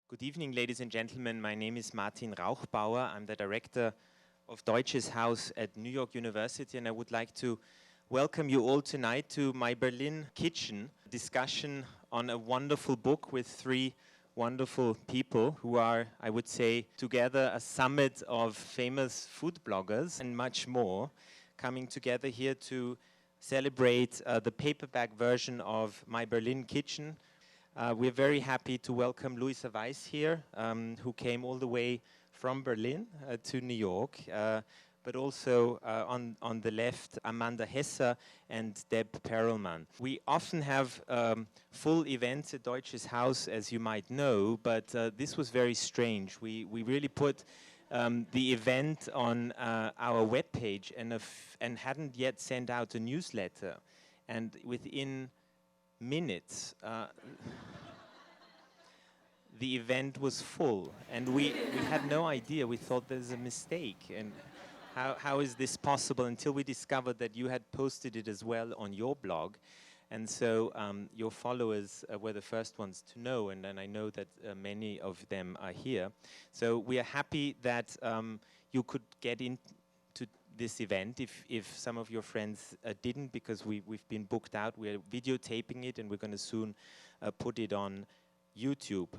Good evening, ladies and gentlemen. My name is Martin Rauchbauer. I'm the director of Deutsches Haus at New York University, and I would like to welcome you all tonight to my Berlin kitchen discussion on a wonderful book with three wonderful people who are, I would say, together a summit of famous food bloggers and much more, coming together here to celebrate the paperback version of My Berlin Kitchen. We're very happy to welcome Luisa Weiss here, who came all the way from Berlin to New York, but also on the left, Amanda Hesser and Deb Perelman. We often have full events at Deutsches Haus, as you might know, but this was very strange. We really put the event on our webpage and hadn't yet sent out a newsletter. And within minutes, the event was full, and we had no idea. We thought there's a mistake, and how is this possible, until we discovered that you had posted it as well on your blog. And so your followers were the first ones to know, and then I know that many of them are here. So we are happy that you could get into this event if some of your friends didn't, because we've been booked out. We're videotaping it, and we're going to soon put it on YouTube.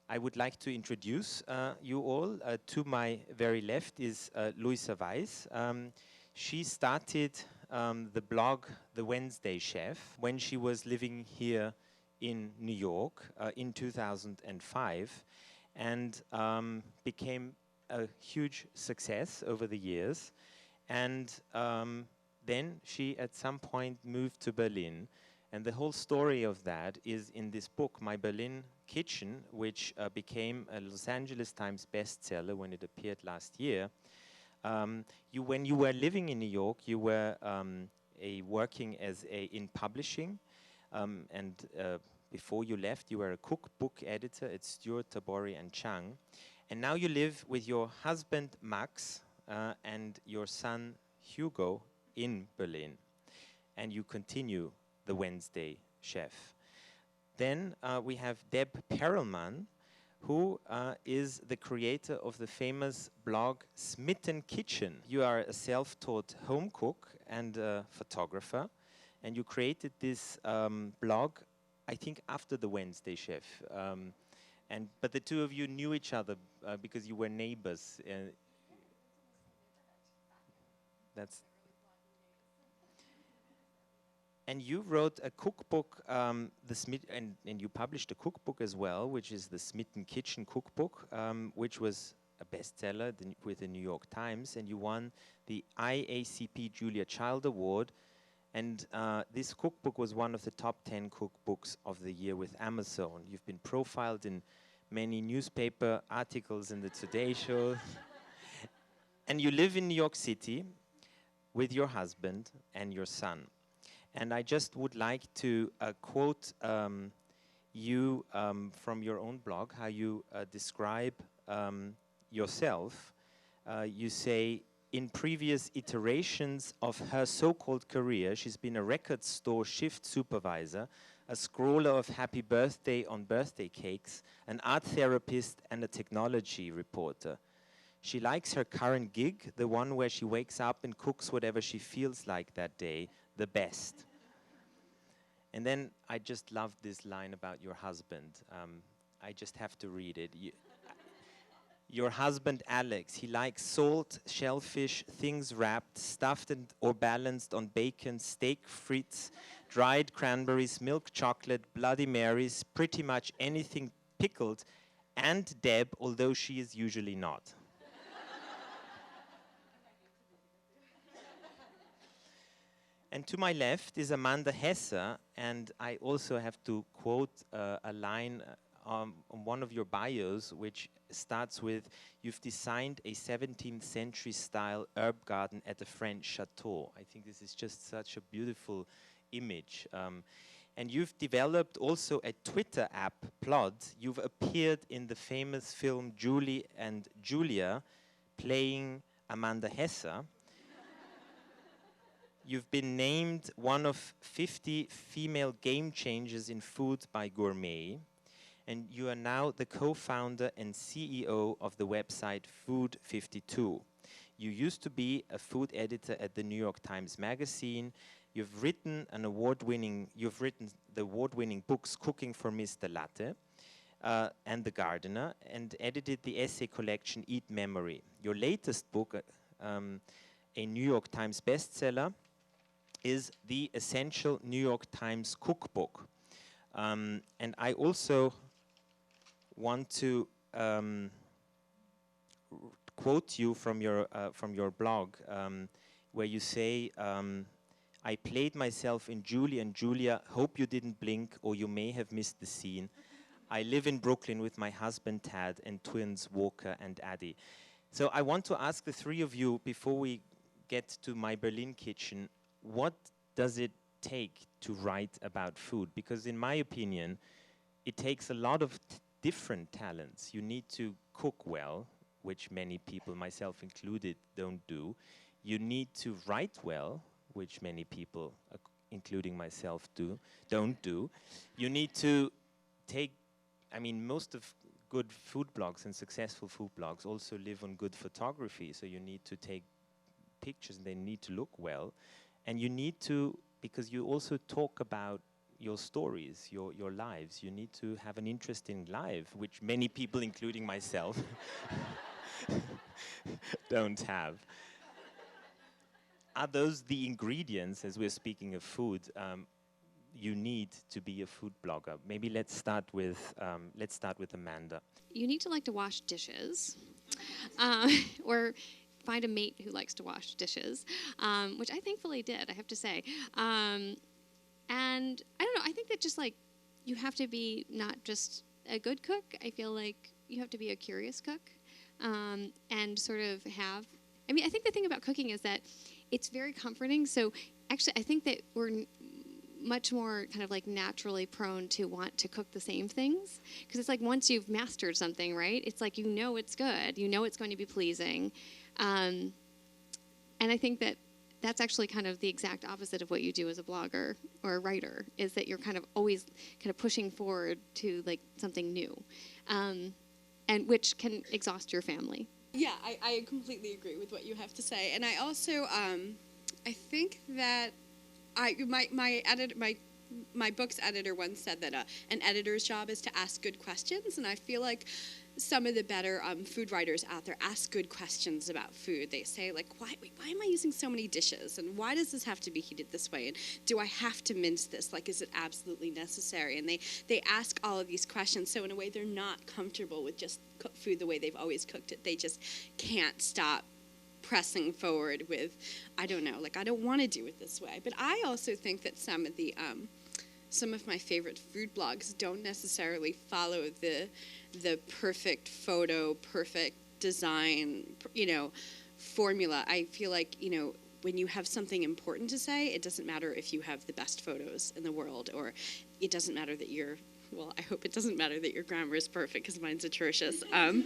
I would like to introduce you all. To my very left is Luisa Weiss. She started the blog The Wednesday Chef when she was living here in New York in 2005, and became a huge success over the years. And then she at some point moved to Berlin. And the whole story of that is in this book, My Berlin Kitchen, which became a Los Angeles Times bestseller when it appeared last year. When you were living in New York, you were working in publishing, and before you left, you were a cookbook editor at Stewart, Tabori and Chang. And now you live with your husband, Max, and your son, Hugo, in Berlin. And you continue The Wednesday Chef. Then we have Deb Perelman, who is the creator of the famous blog Smitten Kitchen. You are a self-taught home cook and a photographer, and you created this blog, I think, after The Wednesday Chef. But the two of you knew each other because you were neighbors. And you wrote a cookbook, and you published a cookbook as well, which is the Smitten Kitchen cookbook, which was a bestseller with the New York Times, and you won the IACP Julia Child Award. And this cookbook was one of the top 10 cookbooks of the year with Amazon. You've been profiled in many newspaper articles in the Today Show. And you live in New York City with your husband and your son. And I just would like to quote you from your own blog, how you describe yourself. You say, in previous iterations of her so-called career, she's been a record store shift supervisor, a scroller of happy birthday on birthday cakes, an art therapist, and a technology reporter. She likes her current gig, the one where she wakes up and cooks whatever she feels like that day, the best. And then I just love this line about your husband. I just have to read it. Your husband, Alex, he likes salt, shellfish, things wrapped, stuffed or balanced on bacon, steak frites, dried cranberries, milk chocolate, Bloody Marys, pretty much anything pickled, and Deb, although she is usually not. And to my left is Amanda Hesser, and I also have to quote a line on one of your bios, which starts with, you've designed a 17th century style herb garden at a French chateau. I think this is just such a beautiful image. And you've developed also a Twitter app, Plod. You've appeared in the famous film Julie and Julia, playing Amanda Hesser. You've been named one of 50 female game changers in food by Gourmet. and you are now the co-founder and CEO of the website Food 52. You used to be a food editor at the New York Times Magazine. You've written the award-winning books Cooking for Mr. Latte and The Gardener, and edited the essay collection Eat Memory. Your latest book, a New York Times bestseller, is the essential New York Times cookbook. And I also want to quote you from your blog, where you say, I played myself in Julie and Julia, hope you didn't blink or you may have missed the scene. I live in Brooklyn with my husband Tad and twins Walker and Addie. So I want to ask the three of you, before we get to My Berlin Kitchen, what does it take to write about food? Because in my opinion, it takes a lot of different talents. You need to cook well, which many people, myself included, don't do. You need to write well, which many people, including myself, don't do. You need to take, I mean, most of good food blogs and successful food blogs also live on good photography, so you need to take pictures and they need to look well. And you need to, because you also talk about your stories, your lives. You need to have an interesting life, which many people, including myself, don't have. Are those the ingredients, as we're speaking of food, you need to be a food blogger? Maybe let's start with Amanda. You need to like to wash dishes, or find a mate who likes to wash dishes, which I thankfully did, I have to say. And I don't know, I think that just like you have to be not just a good cook, I feel like you have to be a curious cook, and sort of have, I mean, I think the thing about cooking is that it's very comforting. So actually, I think that we're much more kind of like naturally prone to want to cook the same things. Because it's like once you've mastered something, right? It's like you know it's good. You know it's going to be pleasing. And I think that that's actually kind of the exact opposite of what you do as a blogger or a writer, is that you're kind of always kind of pushing forward to like something new, and which can exhaust your family. Yeah, I completely agree with what you have to say. And I also, I think that my book's editor once said that an editor's job is to ask good questions, and I feel like some of the better food writers out there ask good questions about food. They say, like, why am I using so many dishes? And why does this have to be heated this way? And do I have to mince this? Like, is it absolutely necessary? And they ask all of these questions. So in a way, they're not comfortable with just cook food the way they've always cooked it. They just can't stop pressing forward with, I don't know, like, I don't want to do it this way. But I also think that some of my favorite food blogs don't necessarily follow the perfect photo, perfect design, formula. I feel like, when you have something important to say, it doesn't matter if you have the best photos in the world, or it doesn't matter that I hope it doesn't matter that your grammar is perfect, because mine's atrocious. But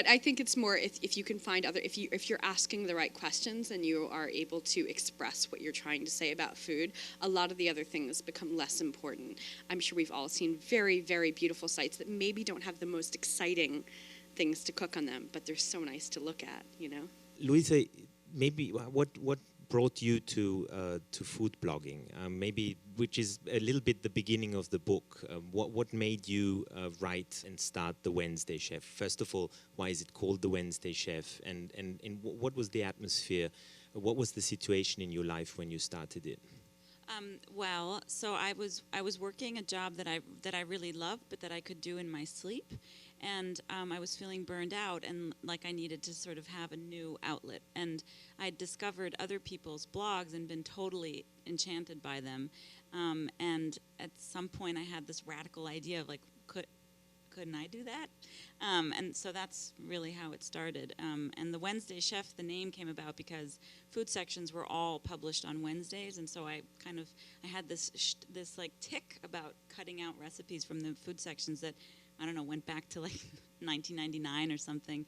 I think it's more if you can find if you're asking the right questions and you are able to express what you're trying to say about food, a lot of the other things become less important. I'm sure we've all seen very, very beautiful sites that maybe don't have the most exciting things to cook on them, but they're so nice to look at, Luisa, maybe what brought you to food blogging? Maybe, which is a little bit the beginning of the book. What made you write and start the Wednesday Chef? First of all, why is it called the Wednesday Chef? And what was the atmosphere? What was the situation in your life when you started it? Well, so I was working a job that I really loved, but that I could do in my sleep, and I was feeling burned out, and like I needed to sort of have a new outlet. And I discovered other people's blogs and been totally enchanted by them. And at some point, I had this radical idea of like, couldn't I do that? And so that's really how it started. And the Wednesday Chef, the name came about because food sections were all published on Wednesdays, and so I had this like tick about cutting out recipes from the food sections that, I don't know, went back to like 1999 or something.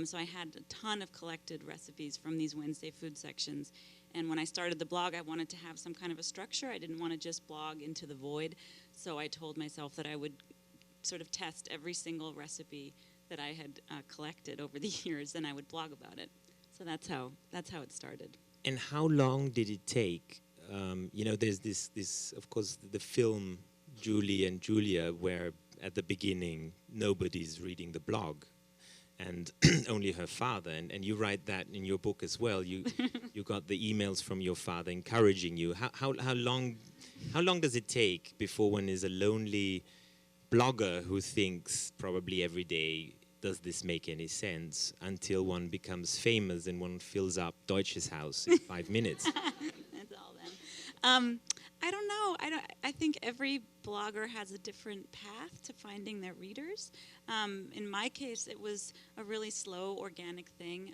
So I had a ton of collected recipes from these Wednesday food sections. And when I started the blog, I wanted to have some kind of a structure. I didn't want to just blog into the void. So I told myself that I would sort of test every single recipe that I had collected over the years, and I would blog about it. So that's how it started. And how long did it take? There's this, of course, the film Julie and Julia, where at the beginning nobody's reading the blog, and only her father. And you write that in your book as well. You got the emails from your father encouraging you. How long does it take before one is a lonely blogger who thinks probably every day, does this make any sense, until one becomes famous and one fills up Deutsches Haus in 5 minutes? That's all then. I don't know. I think every blogger has a different path to finding their readers. In my case, it was a really slow, organic thing.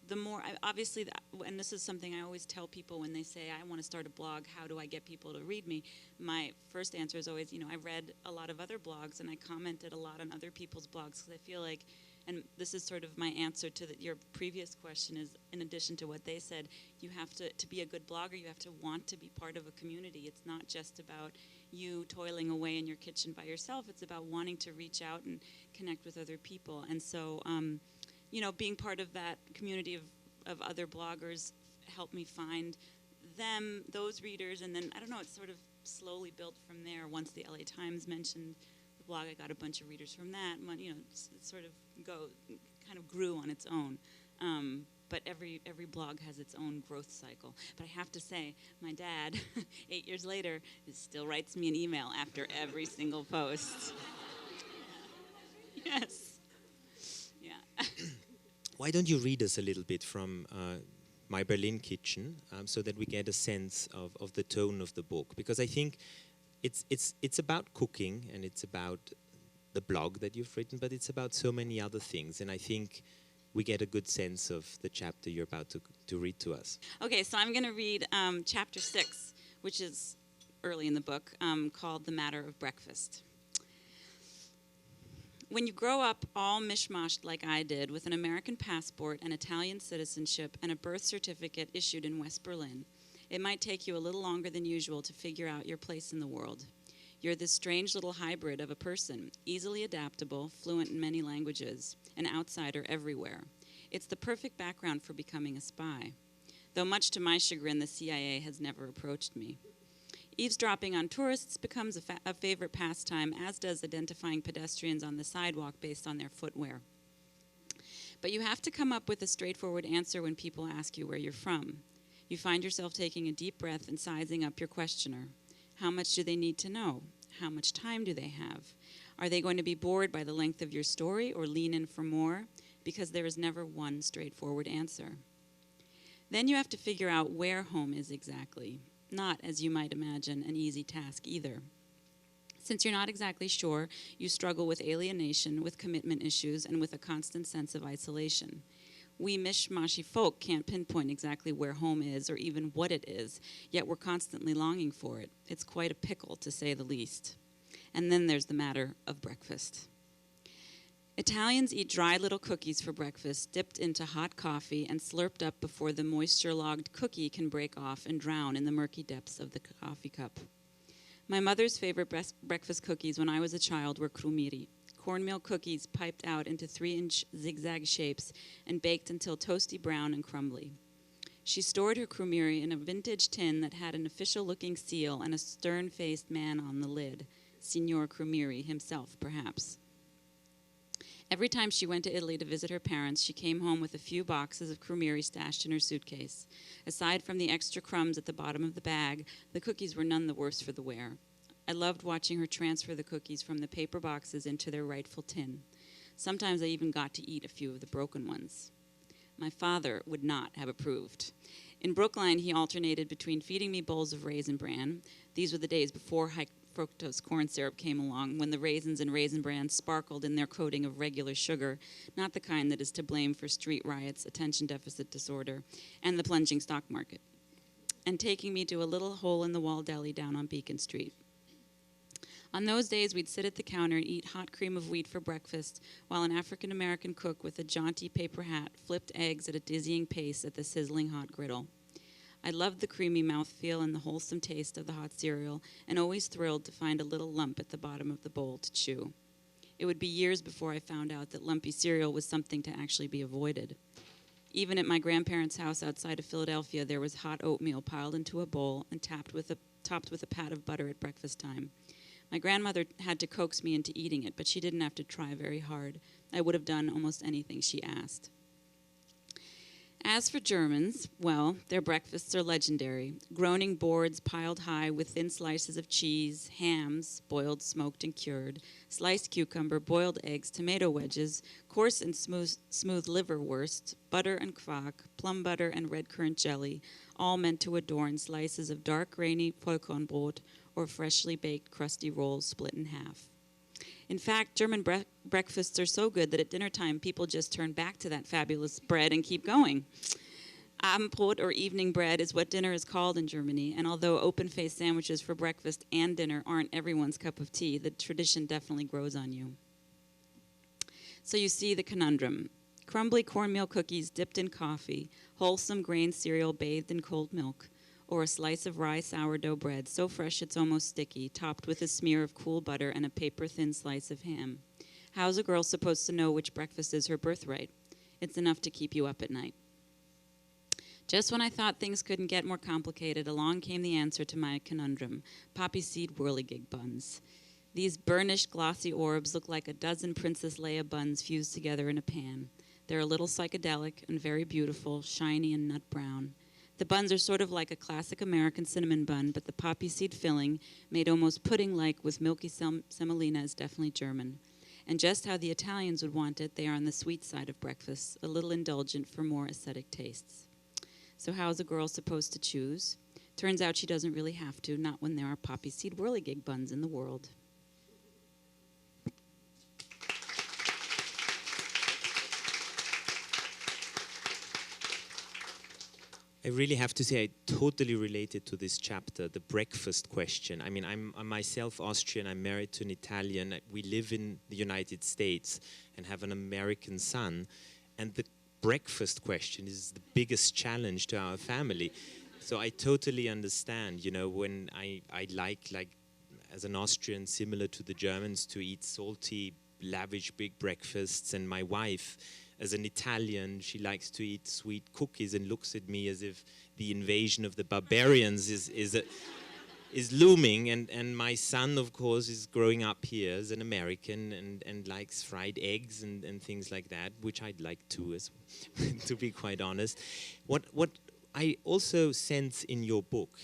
The more, obviously, and this is something I always tell people when they say, I want to start a blog, how do I get people to read me? My first answer is always, I read a lot of other blogs and I commented a lot on other people's blogs because I feel like, and this is sort of my answer to your previous question, is in addition to what they said, you have to be a good blogger, you have to want to be part of a community. It's not just about you toiling away in your kitchen by yourself. It's about wanting to reach out and connect with other people. And so, being part of that community of other bloggers helped me find those readers, and then, I don't know, it sort of slowly built from there. Once the LA Times mentioned the blog, I got a bunch of readers from that. It sort of kind of grew on its own. But every blog has its own growth cycle. But I have to say, my dad, 8 years later, still writes me an email after every single post. Yes. Yeah. Why don't you read us a little bit from My Berlin Kitchen, so that we get a sense of the tone of the book? Because I think it's about cooking and it's about the blog that you've written, but it's about so many other things. And I think we get a good sense of the chapter you're about to read to us. Okay, so I'm going to read chapter 6, which is early in the book, called The Matter of Breakfast. When you grow up all mishmashed like I did, with an American passport and Italian citizenship and a birth certificate issued in West Berlin, it might take you a little longer than usual to figure out your place in the world. You're this strange little hybrid of a person, easily adaptable, fluent in many languages, an outsider everywhere. It's the perfect background for becoming a spy. Though much to my chagrin, the CIA has never approached me. Eavesdropping on tourists becomes a favorite pastime, as does identifying pedestrians on the sidewalk based on their footwear. But you have to come up with a straightforward answer when people ask you where you're from. You find yourself taking a deep breath and sizing up your questioner. How much do they need to know? How much time do they have? Are they going to be bored by the length of your story or lean in for more? Because there is never one straightforward answer. Then you have to figure out where home is exactly. Not, as you might imagine, an easy task either. Since you're not exactly sure, you struggle with alienation, with commitment issues, and with a constant sense of isolation. We mishmashy folk can't pinpoint exactly where home is or even what it is, yet we're constantly longing for it. It's quite a pickle, to say the least. And then there's the matter of breakfast. Italians eat dry little cookies for breakfast, dipped into hot coffee and slurped up before the moisture-logged cookie can break off and drown in the murky depths of the coffee cup. My mother's favorite breakfast cookies when I was a child were crumiri, cornmeal cookies piped out into 3-inch zigzag shapes and baked until toasty brown and crumbly. She stored her crumiri in a vintage tin that had an official-looking seal and a stern-faced man on the lid, Signor Crumiri himself, perhaps. Every time she went to Italy to visit her parents, she came home with a few boxes of crumiri stashed in her suitcase. Aside from the extra crumbs at the bottom of the bag, the cookies were none the worse for the wear. I loved watching her transfer the cookies from the paper boxes into their rightful tin. Sometimes I even got to eat a few of the broken ones. My father would not have approved. In Brookline, he alternated between feeding me bowls of Raisin Bran. These were the days before high fructose corn syrup came along, when the raisins in Raisin Bran sparkled in their coating of regular sugar, not the kind that is to blame for street riots, attention deficit disorder, and the plunging stock market, and taking me to a little hole-in-the-wall deli down on Beacon Street. On those days, we'd sit at the counter and eat hot cream of wheat for breakfast, while an African-American cook with a jaunty paper hat flipped eggs at a dizzying pace at the sizzling hot griddle. I loved the creamy mouthfeel and the wholesome taste of the hot cereal, and always thrilled to find a little lump at the bottom of the bowl to chew. It would be years before I found out that lumpy cereal was something to actually be avoided. Even at my grandparents' house outside of Philadelphia, there was hot oatmeal piled into a bowl and topped with a pat of butter at breakfast time. My grandmother had to coax me into eating it, but she didn't have to try very hard. I would have done almost anything she asked. As for Germans, well, their breakfasts are legendary. Groaning boards piled high with thin slices of cheese, hams, boiled, smoked, and cured, sliced cucumber, boiled eggs, tomato wedges, coarse and smooth liverwurst, butter and quark, plum butter and red currant jelly, all meant to adorn slices of dark, grainy Vollkornbrot or freshly baked crusty rolls split in half. In fact, German breakfasts are so good that at dinner time, people just turn back to that fabulous bread and keep going. Abendbrot, or evening bread, is what dinner is called in Germany, and although open-faced sandwiches for breakfast and dinner aren't everyone's cup of tea, the tradition definitely grows on you. So you see the conundrum. Crumbly cornmeal cookies dipped in coffee, wholesome grain cereal bathed in cold milk, or a slice of rye sourdough bread so fresh it's almost sticky, topped with a smear of cool butter and a paper-thin slice of ham. How's a girl supposed to know which breakfast is her birthright? It's enough to keep you up at night. Just when I thought things couldn't get more complicated, along came the answer to my conundrum: poppy seed whirligig buns. These burnished, glossy orbs look like a dozen Princess Leia buns fused together in a pan. They're a little psychedelic and very beautiful, shiny and nut brown. The buns are sort of like a classic American cinnamon bun, but the poppy seed filling, made almost pudding-like with milky semolina, is definitely German. And just how the Italians would want it, they are on the sweet side of breakfast, a little indulgent for more aesthetic tastes. So how is a girl supposed to choose? Turns out she doesn't really have to, not when there are poppy seed whirligig buns in the world. I really have to say I totally related to this chapter, the breakfast question. I mean, I'm myself Austrian, I'm married to an Italian. We live in the United States and have an American son. And the breakfast question is the biggest challenge to our family. So I totally understand, you know, when I like, as an Austrian, similar to the Germans, to eat salty, lavish, big breakfasts. And my wife, as an Italian, she likes to eat sweet cookies and looks at me as if the invasion of the barbarians is looming. And my son, of course, is growing up here as an American and likes fried eggs and things like that, which I'd like to, to be quite honest. What I also sense in your book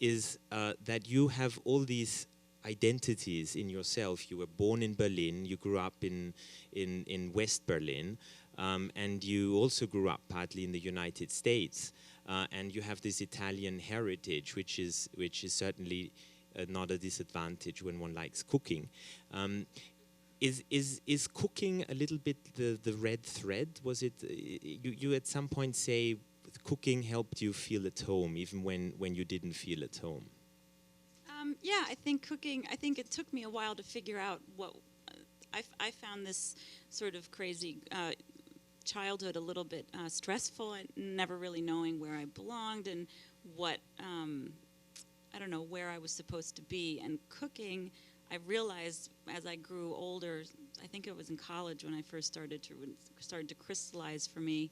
is that you have all these identities in yourself. You were born in Berlin, you grew up in West Berlin, and you also grew up partly in the United States, and you have this Italian heritage, which is certainly not a disadvantage when one likes cooking. Is cooking a little bit the red thread? Was it, you at some point say cooking helped you feel at home, even when you didn't feel at home? Yeah, I think it took me a while to figure out what, I found this sort of crazy childhood a little bit stressful, and never really knowing where I belonged and what, I don't know, where I was supposed to be. And cooking, I realized as I grew older, I think it was in college when I first started to crystallize for me,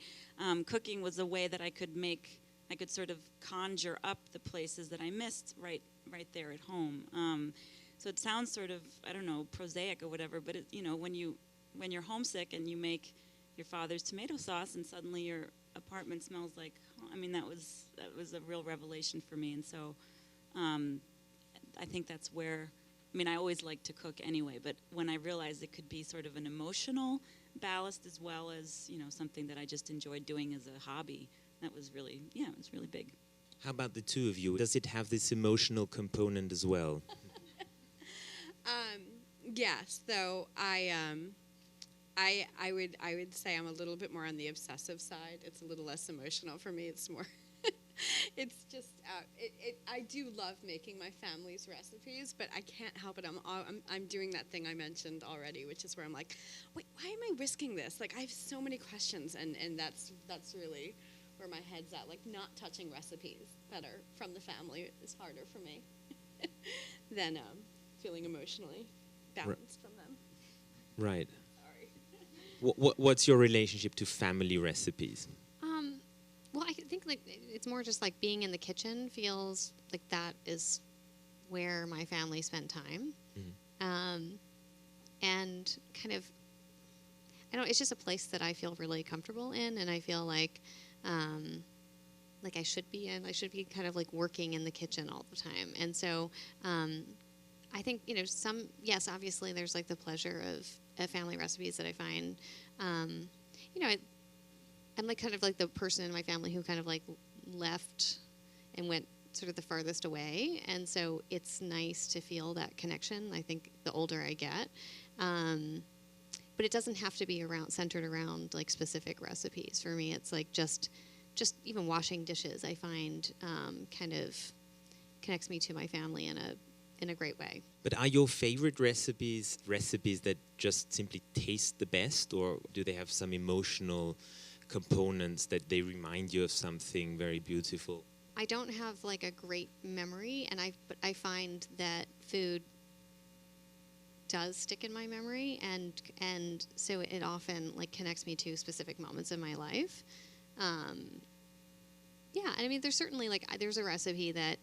cooking was a way that I could sort of conjure up the places that I missed right there at home. So it sounds sort of, I don't know, prosaic or whatever, but it, you know, when you're homesick and you make your father's tomato sauce and suddenly your apartment smells like, I mean, that was a real revelation for me. And so I think that's where, I mean, I always liked to cook anyway, but when I realized it could be sort of an emotional ballast as well as, you know, something that I just enjoyed doing as a hobby, that was really, yeah, it was really big. How about the two of you? Does it have this emotional component as well? Yes, though I would say I'm a little bit more on the obsessive side. It's a little less emotional for me. It's more It's just, I do love making my family's recipes, but I can't help it. I'm doing that thing I mentioned already, which is where I'm like, wait, why am I risking this? Like, I have so many questions, and that's really where my head's at. Like, not touching recipes that are from the family is harder for me than feeling emotionally balanced from them. Right. Sorry. What's your relationship to family recipes? Well, I think like it's more just like being in the kitchen feels like that is where my family spent time, and kind of, I don't know, it's just a place that I feel really comfortable in, and I feel like I should be in. I should be kind of like working in the kitchen all the time, and so I think yes, obviously there's like the pleasure of family recipes that I find, I'm like kind of like the person in my family who kind of like left and went sort of the farthest away, and so it's nice to feel that connection. I think the older I get, but it doesn't have to be centered around like specific recipes. For me, it's like just even washing dishes. I find kind of connects me to my family in a great way. But are your favorite recipes that just simply taste the best, or do they have some emotional components that they remind you of something very beautiful? I don't have like a great memory, but I find that food does stick in my memory, and so it often like connects me to specific moments in my life. Yeah, I mean, there's certainly there's a recipe that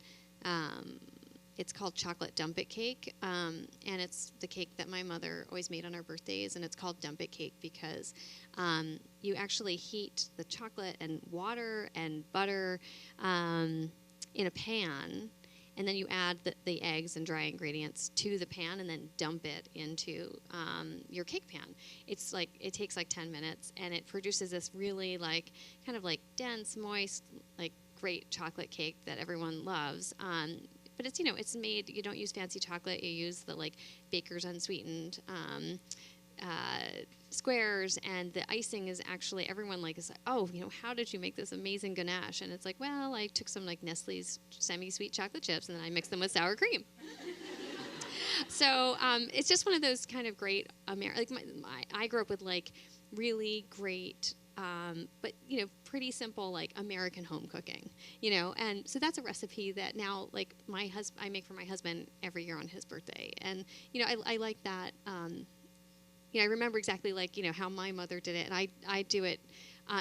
it's called chocolate dumpet cake, and it's the cake that my mother always made on our birthdays, and it's called dumpet cake because you actually heat the chocolate and water and butter in a pan, and then you add the eggs and dry ingredients to the pan and then dump it into your cake pan. It's like, it takes like 10 minutes, and it produces this really like kind of like dense, moist, like great chocolate cake that everyone loves. But it's, it's made, you don't use fancy chocolate, you use the like baker's unsweetened squares, and the icing is actually, everyone like is like, oh, how did you make this amazing ganache? And it's like, well, I took some like Nestle's semi-sweet chocolate chips and then I mixed them with sour cream. So it's just one of those kind of great, I grew up with like really great, but pretty simple like American home cooking, and so that's a recipe that now like I make for my husband every year on his birthday, and I like that. I remember exactly like how my mother did it, and I do it.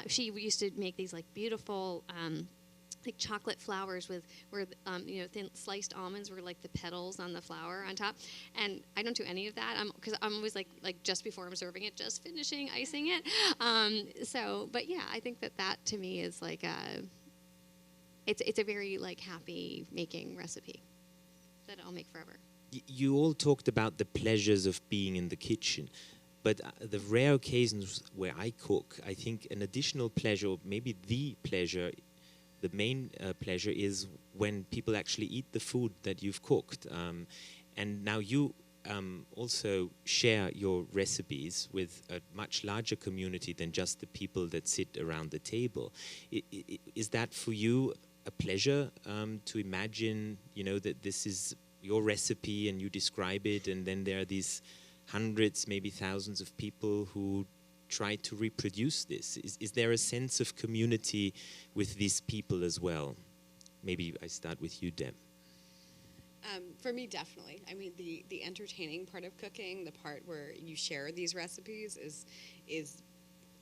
She used to make these like beautiful like chocolate flowers where thin sliced almonds were like the petals on the flower on top, and I don't do any of that because I'm always like just before I'm serving it, just finishing icing it. But yeah, I think that to me is like it's a very like happy making recipe that I'll make forever. You all talked about the pleasures of being in the kitchen, but the rare occasions where I cook, I think an additional pleasure, or maybe the pleasure, the main pleasure is when people actually eat the food that you've cooked. And now you also share your recipes with a much larger community than just the people that sit around the table. Is that for you a pleasure to imagine, that this is your recipe and you describe it, and then there are these hundreds, maybe thousands of people who try to reproduce this? Is there a sense of community with these people as well? Maybe I start with you, Deb. For me, definitely. I mean, the entertaining part of cooking, the part where you share these recipes is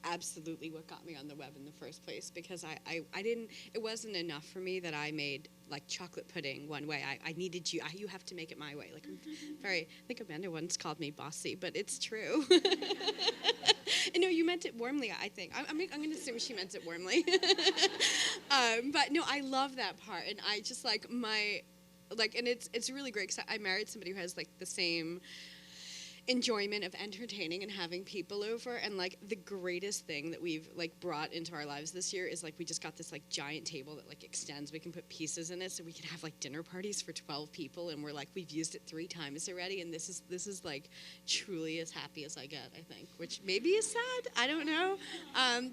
absolutely what got me on the web in the first place, because I didn't, it wasn't enough for me that I made like chocolate pudding one way. I needed you have to make it my way. Like, I think Amanda once called me bossy, but it's true. No, you meant it warmly, I think. I'm going to assume she meant it warmly. But no, I love that part, and I just like and it's really great because I married somebody who has like the same enjoyment of entertaining and having people over. And like the greatest thing that we've like brought into our lives this year is like we just got this like giant table that like extends. We can put pieces in it so we can have like dinner parties for 12 people, and we're like, we've used it 3 times already, and this is like truly as happy as I get, I think, which maybe is sad, I don't know.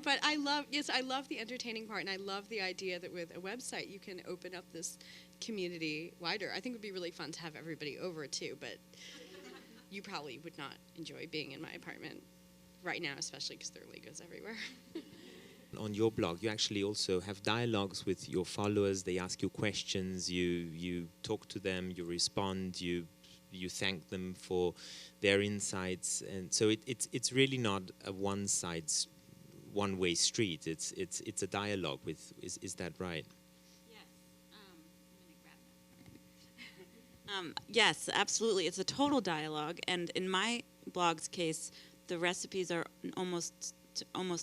But I love the entertaining part, and I love the idea that with a website you can open up this community wider. I think it would be really fun to have everybody over too, but you probably would not enjoy being in my apartment right now, especially because there are Legos everywhere. On your blog, you actually also have dialogues with your followers. They ask you questions, you talk to them, you respond, you thank them for their insights, and so it's really not a one-way street. It's a dialogue with. Is that right? Yes, absolutely. It's a total dialogue, and in my blog's case, the recipes are almost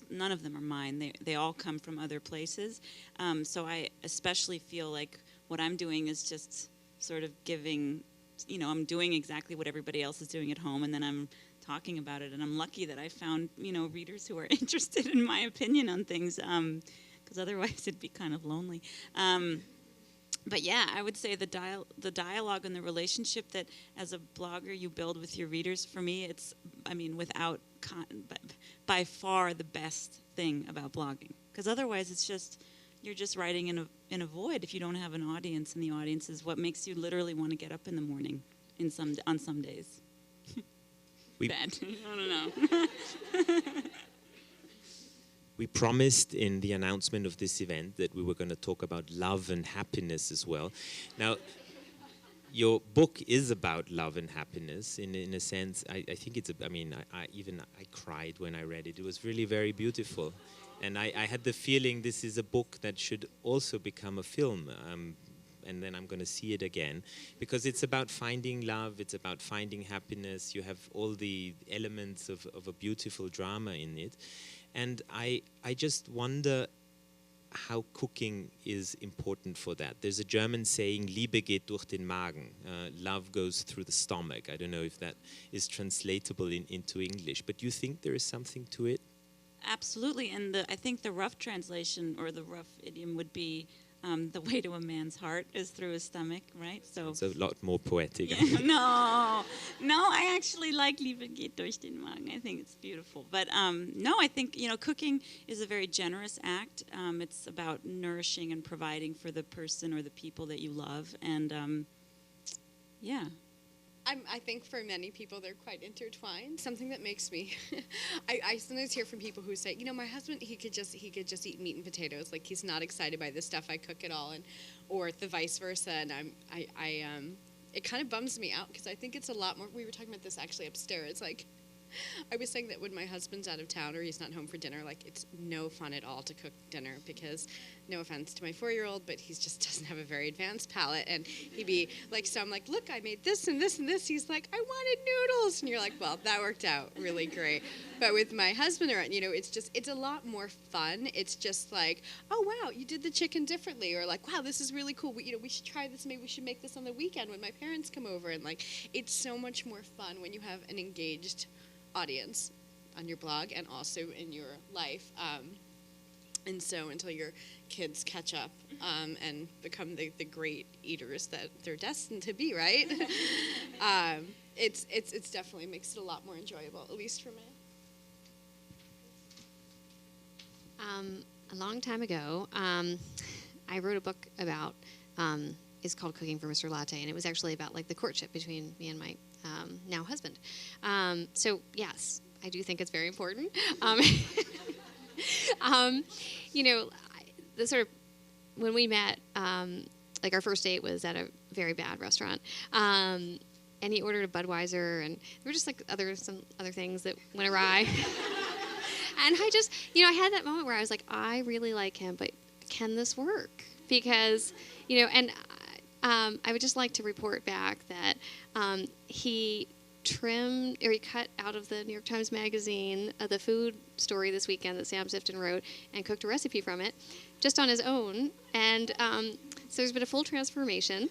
none of them are mine. They all come from other places. So I especially feel like what I'm doing is just sort of giving, I'm doing exactly what everybody else is doing at home, and then I'm talking about it. And I'm lucky that I found, readers who are interested in my opinion on things, because otherwise it'd be kind of lonely. But yeah, I would say the dialogue and the relationship that as a blogger you build with your readers, for me, it's, by far the best thing about blogging. Because otherwise you're just writing in a void if you don't have an audience, and the audience is what makes you literally want to get up in the morning on some days. Bad. I don't know. We promised in the announcement of this event that we were going to talk about love and happiness as well. Now, your book is about love and happiness in a sense. I think it's, I cried when I read it. It was really very beautiful. And I had the feeling this is a book that should also become a film. And then I'm going to see it again, because it's about finding love, it's about finding happiness. You have all the elements of a beautiful drama in it. And I just wonder how cooking is important for that. There's a German saying, Liebe geht durch den Magen. Love goes through the stomach. I don't know if that is translatable into English, but do you think there is something to it? Absolutely, and I think the rough translation or the rough idiom would be the way to a man's heart is through his stomach, right? So it's a lot more poetic. Yeah, no, I actually like Liebe geht durch den Magen. I think it's beautiful. But no, I think, cooking is a very generous act. It's about nourishing and providing for the person or the people that you love. And yeah. I think for many people they're quite intertwined. Something that makes me, I sometimes hear from people who say, my husband he could just eat meat and potatoes, like he's not excited by the stuff I cook at all, or the vice versa. And it kind of bums me out because I think it's a lot more. We were talking about this actually upstairs. Like I was saying that when my husband's out of town or he's not home for dinner, like it's no fun at all to cook dinner because, no offense to my 4-year-old, but he just doesn't have a very advanced palate. And he'd be like, so I'm like, look, I made this and this and this. He's like, I wanted noodles. And you're like, well, that worked out really great. But with my husband around, it's a lot more fun. It's just like, oh, wow, you did the chicken differently. Or like, wow, this is really cool. We should try this. Maybe we should make this on the weekend when my parents come over. And like, it's so much more fun when you have an engaged audience on your blog and also in your life. And so until your kids catch up and become the great eaters that they're destined to be, right? It's definitely makes it a lot more enjoyable, at least for me. A long time ago, I wrote a book about, it's called Cooking for Mr. Latte, and it was actually about like the courtship between me and my now husband. So yes, I do think it's very important. The sort of when we met, like our first date was at a very bad restaurant, and he ordered a Budweiser, and there were just like some other things that went awry. And I just, I had that moment where I was like, I really like him, but can this work? Because, and I would just like to report back that he cut out of the New York Times Magazine the food story this weekend that Sam Sifton wrote and cooked a recipe from it just on his own. And so there's been a full transformation.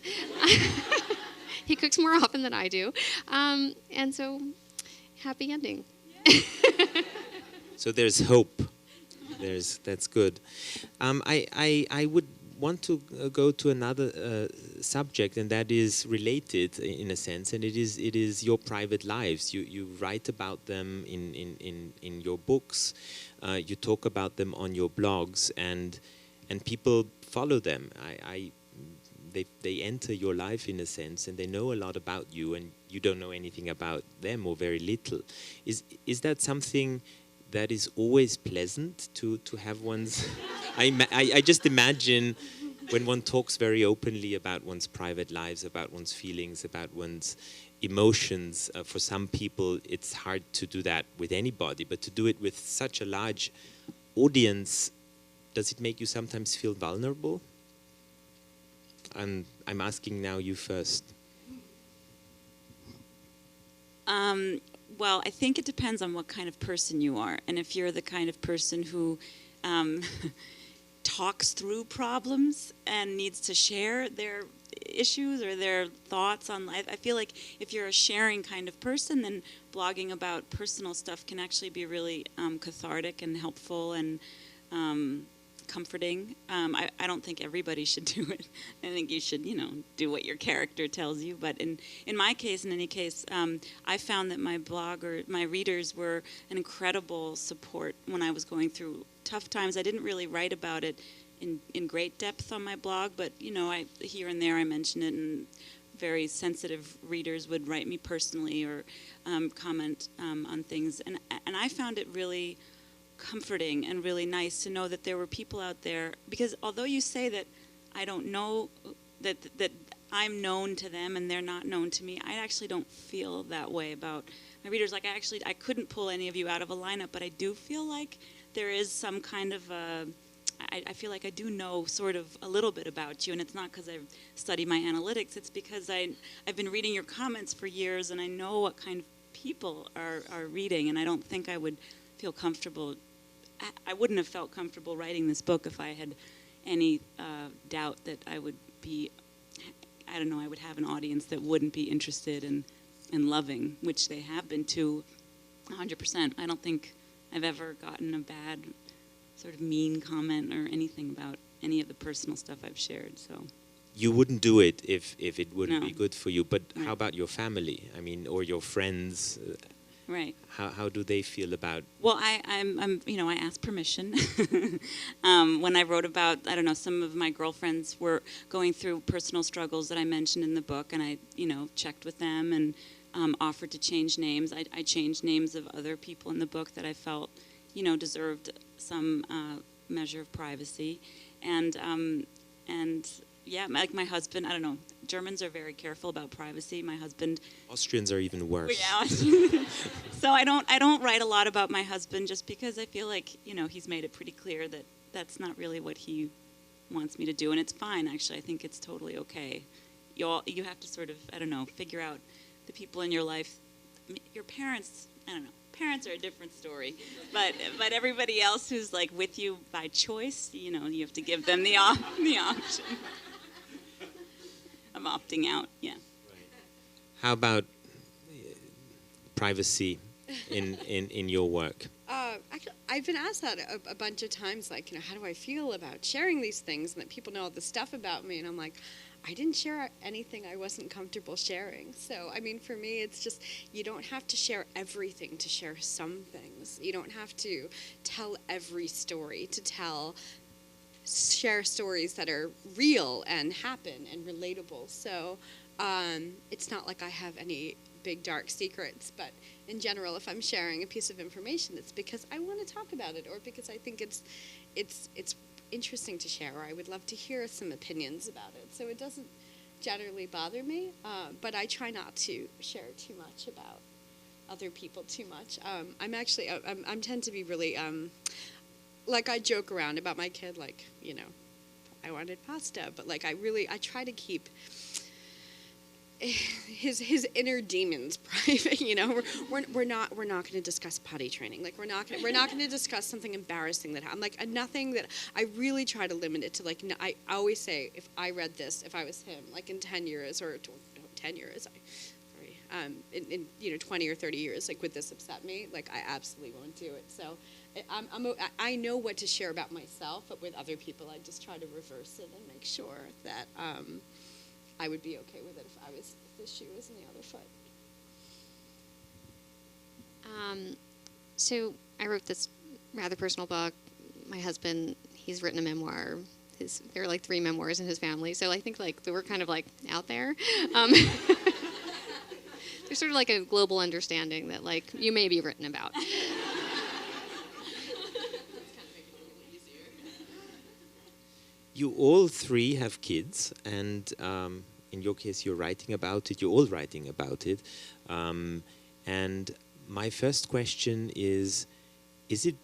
He cooks more often than I do. And so, happy ending. So there's hope. That's good. I would want to go to another subject, and that is related in a sense, and it is your private lives. You write about them in your books. You talk about them on your blogs, and people follow them. They enter your life in a sense, and they know a lot about you, and you don't know anything about them or very little. Is that something that is always pleasant to have one's... I just imagine when one talks very openly about one's private lives, about one's feelings, about one's emotions, for some people it's hard to do that with anybody, but to do it with such a large audience, does it make you sometimes feel vulnerable? And I'm asking now you first. Well, I think it depends on what kind of person you are. And if you're the kind of person who talks through problems and needs to share their issues or their thoughts on life, I feel like if you're a sharing kind of person, then blogging about personal stuff can actually be really cathartic and helpful and comforting. I don't think everybody should do it. I think you should, do what your character tells you. But in my case, in any case, I found that my my readers were an incredible support when I was going through tough times. I didn't really write about it in great depth on my blog, but I here and there I mention it, and very sensitive readers would write me personally or comment on things, and I found it really comforting and really nice to know that there were people out there, because although you say that I don't know that I'm known to them and they're not known to me, I actually don't feel that way about my readers. Like I couldn't pull any of you out of a lineup, but I do feel like there is some kind of I feel like I do know sort of a little bit about you, and it's not because I've studied my analytics, it's because I've been reading your comments for years, and I know what kind of people are reading, and I don't think I would feel comfortable. I wouldn't have felt comfortable writing this book if I had any doubt that I would be, I don't know, I would have an audience that wouldn't be interested in loving, which they have been to 100%. I don't think I've ever gotten a bad sort of mean comment or anything about any of the personal stuff I've shared. So you wouldn't do it if it wouldn't No. be good for you. But Right. how about your family? I mean, or your friends? Right. How do they feel about? Well, I'm I asked permission when I wrote about, I don't know, some of my girlfriends were going through personal struggles that I mentioned in the book, and I checked with them and offered to change names. I changed names of other people in the book that I felt deserved some measure of privacy, and yeah, like my husband, I don't know, Germans are very careful about privacy. My husband, Austrians are even worse. yeah. So I don't write a lot about my husband just because I feel like he's made it pretty clear that that's not really what he wants me to do, and it's fine actually. I think it's totally okay. You have to sort of, I don't know, figure out the people in your life. Your parents, I don't know. Parents are a different story, but everybody else who's like with you by choice, you have to give them the option of opting out. Yeah. How about privacy in your work? Actually, I've been asked that a bunch of times, like, how do I feel about sharing these things and that people know all this stuff about me? And I'm like, I didn't share anything I wasn't comfortable sharing. So, I mean, for me, it's just, you don't have to share everything to share some things. You don't have to tell every story to share stories that are real and happen and relatable. So, it's not like I have any big dark secrets, but in general, if I'm sharing a piece of information, it's because I want to talk about it, or because I think it's interesting to share, or I would love to hear some opinions about it. So it doesn't generally bother me, but I try not to share too much about other people too much. I tend to be really, like, I joke around about my kid, like, I wanted pasta, but like I try to keep his inner demons private. We're not going to discuss potty training. Like we're not going to discuss something embarrassing that happened. Like nothing that I really try to limit it to. Like I always say, if I read this, if I was him, like in 10 years or 10 years, in 20 or 30 years, like, would this upset me? Like, I absolutely won't do it. So I know what to share about myself, but with other people, I just try to reverse it and make sure that I would be okay with it if the shoe was in the other foot. So I wrote this rather personal book. My husband, he's written a memoir. There are like 3 memoirs in his family, so I think like we're kind of like out there. There's sort of like a global understanding that like you may be written about. You all 3 have kids, and in your case, you're writing about it. You're all writing about it, and my first question is it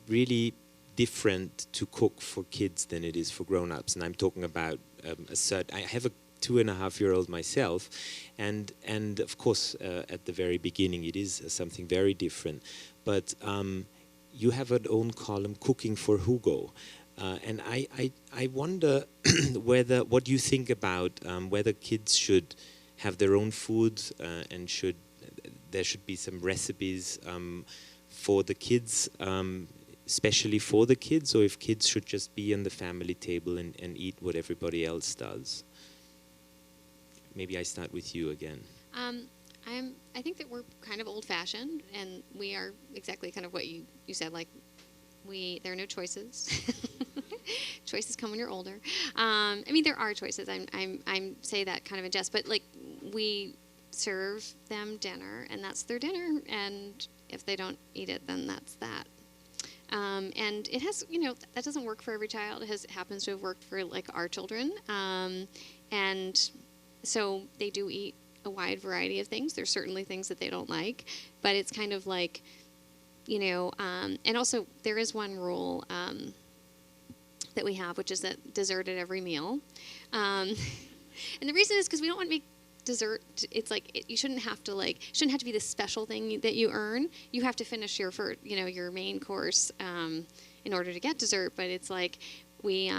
really different to cook for kids than it is for grown-ups? And I'm talking about I have a 2.5-year-old myself, and of course at the very beginning it is something very different. But you have an own column, Cooking for Hugo, and I wonder what you think about whether kids should have their own food and there should be some recipes for the kids, especially for the kids, or if kids should just be on the family table and eat what everybody else does. Maybe I start with you again. I think that we're kind of old-fashioned, and we are exactly kind of what you said. Like, there are no choices. Choices come when you're older. I mean, there are choices. I'm say that kind of in jest, but like we serve them dinner, and that's their dinner. And if they don't eat it, then that's that. And it has, that doesn't work for every child. It happens to have worked for like our children. And so they do eat a wide variety of things. There's certainly things that they don't like, but it's kind of like, and also there is one rule that we have, which is that dessert at every meal. And the reason is because we don't want to make dessert, it's like you shouldn't have to be the special thing that you earn. You have to finish your main course in order to get dessert. But it's like we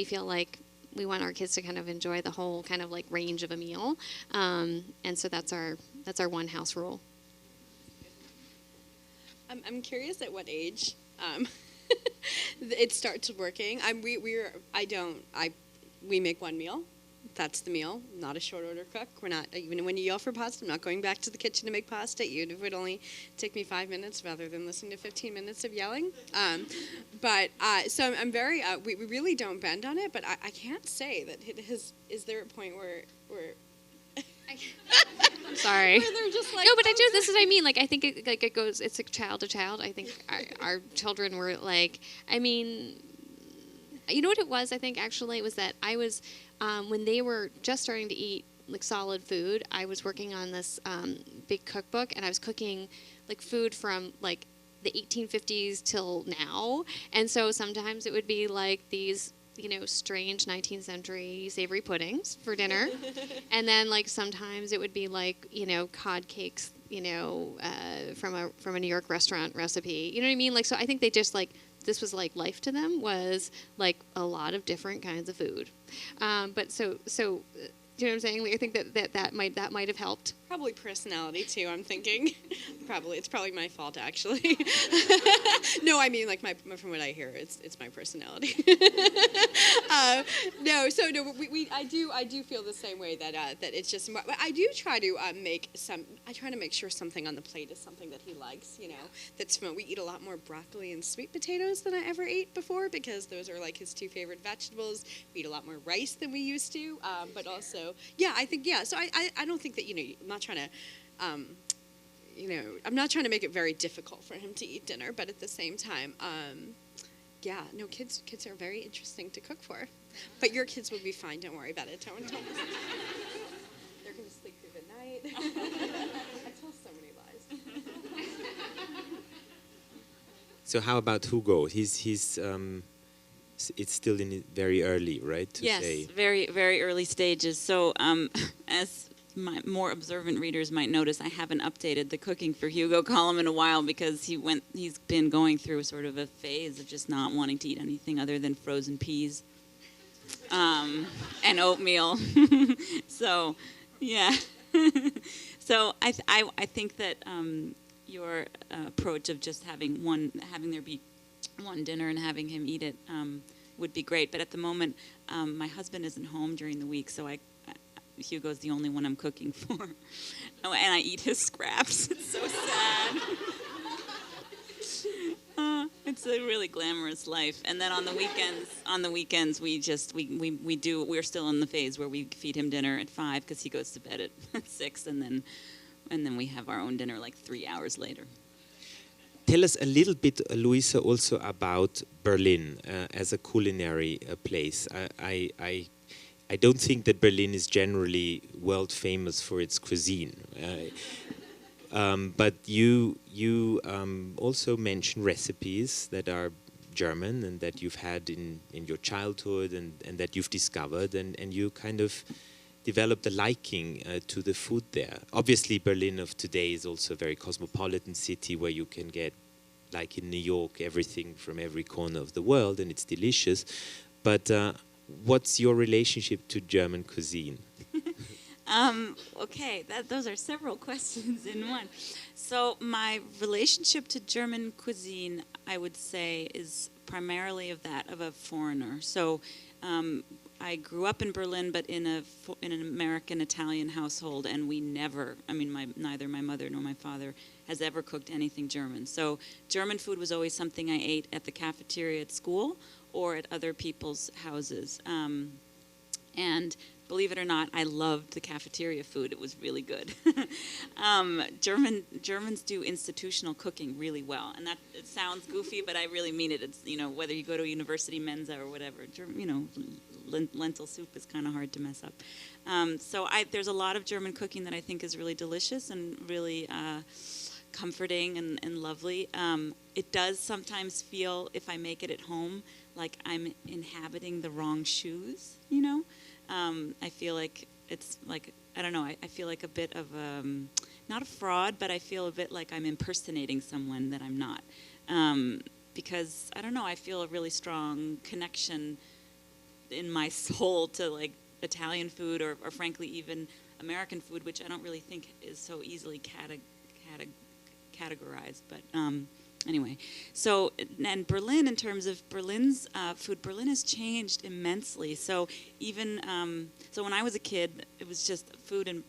feel like we want our kids to kind of enjoy the whole kind of like range of a meal, and so that's our one house rule. I'm curious at what age it starts working. We make one meal. That's the meal. I'm not a short order cook. We're not, even when you yell for pasta, I'm not going back to the kitchen to make pasta. It would only take me 5 minutes rather than listening to 15 minutes of yelling. So I'm very, we really don't bend on it, but I can't say that is there a point where I'm sorry. Where they're just like, no, but I do. This is what I mean. Like, I think it goes. It's like child to child. I think our children were like. I mean, you know what it was? I think actually it was that I was when they were just starting to eat like solid food. I was working on this big cookbook, and I was cooking like food from like the 1850s till now. And so sometimes it would be like these, strange 19th century savory puddings for dinner. And then like sometimes it would be like, cod cakes, from a New York restaurant recipe. You know what I mean? Like, so I think they just like, this was like life to them was like a lot of different kinds of food. But so do you know what I'm saying? Like, I think that might have helped. Probably personality too. I'm thinking. It's probably my fault actually. No, I mean like from what I hear, it's my personality. I do feel the same way that it's just. I do try to I try to make sure something on the plate is something that he likes. That's we eat a lot more broccoli and sweet potatoes than I ever ate before because those are like his 2 favorite vegetables. We eat a lot more rice than we used to, but also I think So I don't think that I'm not trying to. I'm not trying to make it very difficult for him to eat dinner, but at the same time, kids are very interesting to cook for. But your kids will be fine. Don't worry about it. Don't they're going to sleep through the night. I tell so many lies. So how about Hugo? He's it's still in very early, right? Yes, very, very early stages. So as my more observant readers might notice, I haven't updated the Cooking for Hugo column in a while because he's been going through sort of a phase of just not wanting to eat anything other than frozen peas and oatmeal. So, yeah. So I think that your approach of just having there be one dinner and having him eat it would be great. But at the moment, my husband isn't home during the week, so Hugo's the only one I'm cooking for. Oh, and I eat his scraps. It's so sad. It's a really glamorous life. And then on the weekends we're still in the phase where we feed him dinner at 5 because he goes to bed at 6, and then we have our own dinner like 3 hours later. Tell us a little bit, Luisa, also about Berlin as a culinary place. I don't think that Berlin is generally world famous for its cuisine. But you also mention recipes that are German and that you've had in your childhood and that you've discovered, and you kind of developed a liking to the food there. Obviously, Berlin of today is also a very cosmopolitan city where you can get, like in New York, everything from every corner of the world, and it's delicious. But what's your relationship to German cuisine? Okay, those are several questions in one. So my relationship to German cuisine, I would say, is primarily of a foreigner. So I grew up in Berlin, but in an American-Italian household, and we never, neither my mother nor my father has ever cooked anything German. So German food was always something I ate at the cafeteria at school or at other people's houses. And believe it or not, I loved the cafeteria food. It was really good. Germans do institutional cooking really well, and that it sounds goofy, but I really mean it. It's whether you go to university mensa or whatever. Lentil soup is kind of hard to mess up. So there's a lot of German cooking that I think is really delicious and really comforting and lovely. It does sometimes feel, if I make it at home, like I'm inhabiting the wrong shoes. I feel like it's like, I don't know, I feel like a bit of not a fraud, but I feel a bit like I'm impersonating someone that I'm not. Because, I don't know, I feel a really strong connection in my soul to like Italian food or frankly even American food, which I don't really think is so easily categorized. But anyway, so, and Berlin, in terms of Berlin's food, Berlin has changed immensely. So even, so when I was a kid, it was just food and,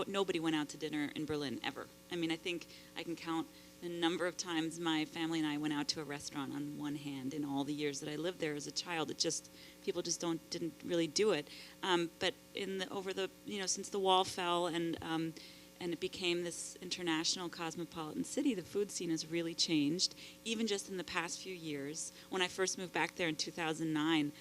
nobody went out to dinner in Berlin ever. I think I can count the number of times my family and I went out to a restaurant on one hand in all the years that I lived there as a child. People just didn't really do it. But since the wall fell and it became this international cosmopolitan city, the food scene has really changed, even just in the past few years. When I first moved back there in 2009,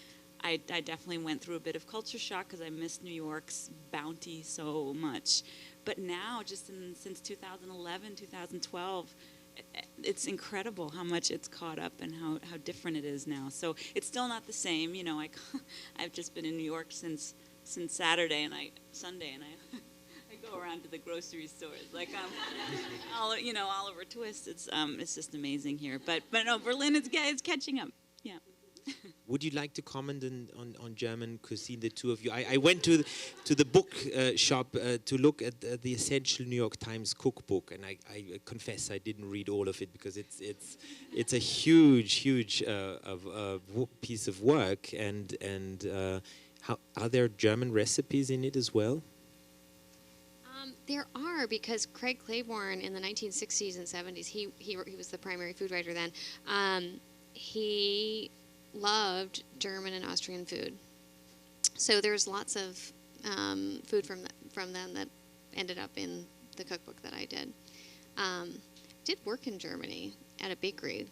I definitely went through a bit of culture shock because I missed New York's bounty so much. But now, since 2011, 2012, it's incredible how much it's caught up and how different it is now. So it's still not the same. I've just been in New York since Sunday, and I go around to the grocery stores, like Oliver Twist. It's just amazing here. But no, Berlin is catching up. Yeah. Would you like to comment on German cuisine, the two of you? I went to the book shop to look at the Essential New York Times Cookbook, and I confess I didn't read all of it because it's a huge piece of work, and are there German recipes in it as well? There are, because Craig Claiborne in the 1960s and 70s, he was the primary food writer then. He loved German and Austrian food, so there's lots of food from them that ended up in the cookbook that I did. Did work in Germany at a bakery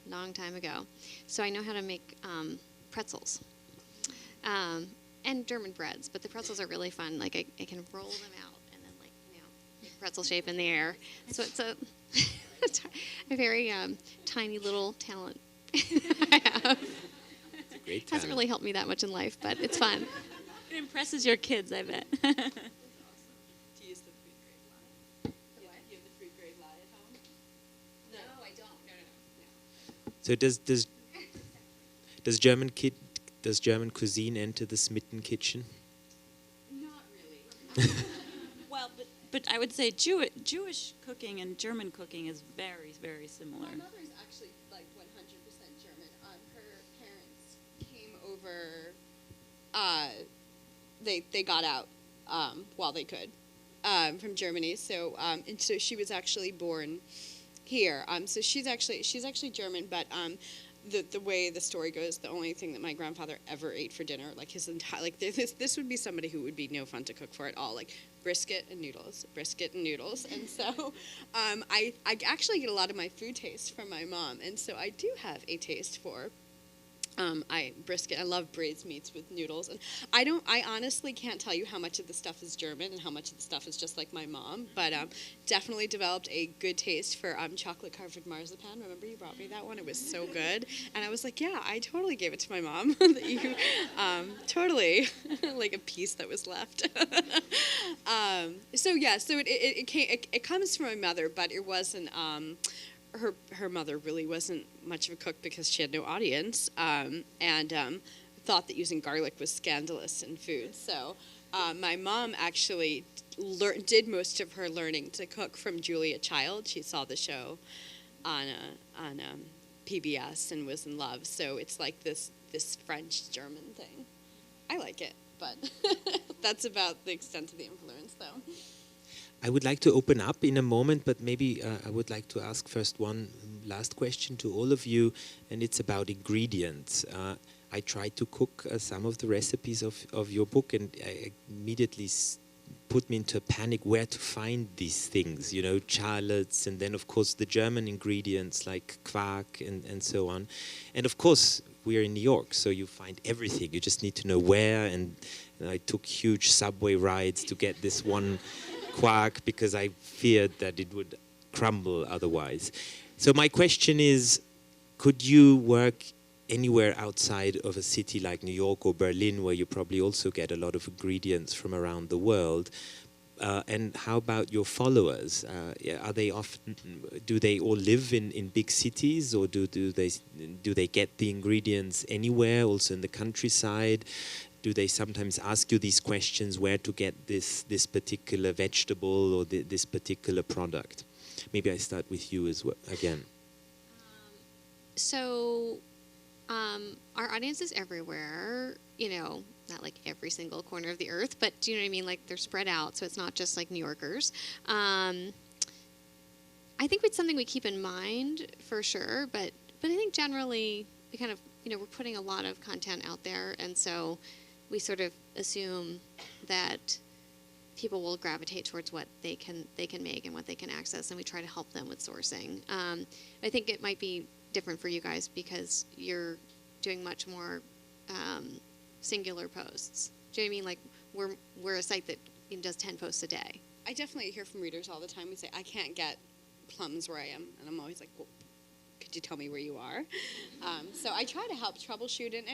a long time ago, so I know how to make pretzels and German breads. But the pretzels are really fun. Like I can roll them out and then make pretzel shape in the air. So it's a very tiny little talent. I have. It's a great talent. Hasn't really helped me that much in life, but it's fun. It impresses your kids, I bet. Do you use the food grade lye? You have the food grade lye at home? No, I don't. No. So does German cuisine enter the Smitten kitchen? Not really. but I would say Jewish cooking and German cooking is very, very similar. My mother is actually like 100% German. Her parents came over. They got out while they could from Germany. So and so she was actually born here. So she's actually German, but the way the story goes, the only thing that my grandfather ever ate for dinner, like his entire, like this would be somebody who would be no fun to cook for at all, like brisket and noodles. And so I actually get a lot of my food taste from my mom, and so I do have a taste for brisket. I love braised meats with noodles, and I honestly can't tell you how much of the stuff is German and how much of the stuff is just like my mom, but definitely developed a good taste for chocolate covered marzipan. Remember you brought me that one? It was so good, and I was like, yeah, I totally gave it to my mom. That you totally like a piece that was left. So it comes from my mother, but it wasn't. Her mother really wasn't much of a cook because she had no audience, and thought that using garlic was scandalous in food. So my mom actually did most of her learning to cook from Julia Child. She saw the show on PBS and was in love. So it's like this French-German thing. I like it, but that's about the extent of the influence, though. I would like to open up in a moment, but maybe I would like to ask first one last question to all of you, and it's about ingredients. I tried to cook some of the recipes of your book, and I immediately put me into a panic where to find these things, you know, shallots, and then of course the German ingredients like Quark and so on. And of course we are in New York, so you find everything. You just need to know where, and I took huge subway rides to get this one Quark because I feared that it would crumble otherwise. So my question is, could you work anywhere outside of a city like New York or Berlin, where you probably also get a lot of ingredients from around the world? And how about your followers? Are they often, do they all live in big cities, or do they get the ingredients anywhere, also in the countryside? Do they sometimes ask you these questions, where to get this particular vegetable or this particular product? Maybe I start with you as well, again. So our audience is everywhere, you know, not like every single corner of the earth, but do you know what I mean? Like they're spread out, so it's not just like New Yorkers. I think it's something we keep in mind for sure, but I think generally we kind of, you know, we're putting a lot of content out there, and so we sort of assume that people will gravitate towards what they can make and what they can access, and we try to help them with sourcing. I think it might be different for you guys because you're doing much more singular posts. Do you know what I mean? Like we're a site that does 10 posts a day. I definitely hear from readers all the time who say, I can't get plums where I am, and I'm always like, well, could you tell me where you are? So I try to help troubleshoot, and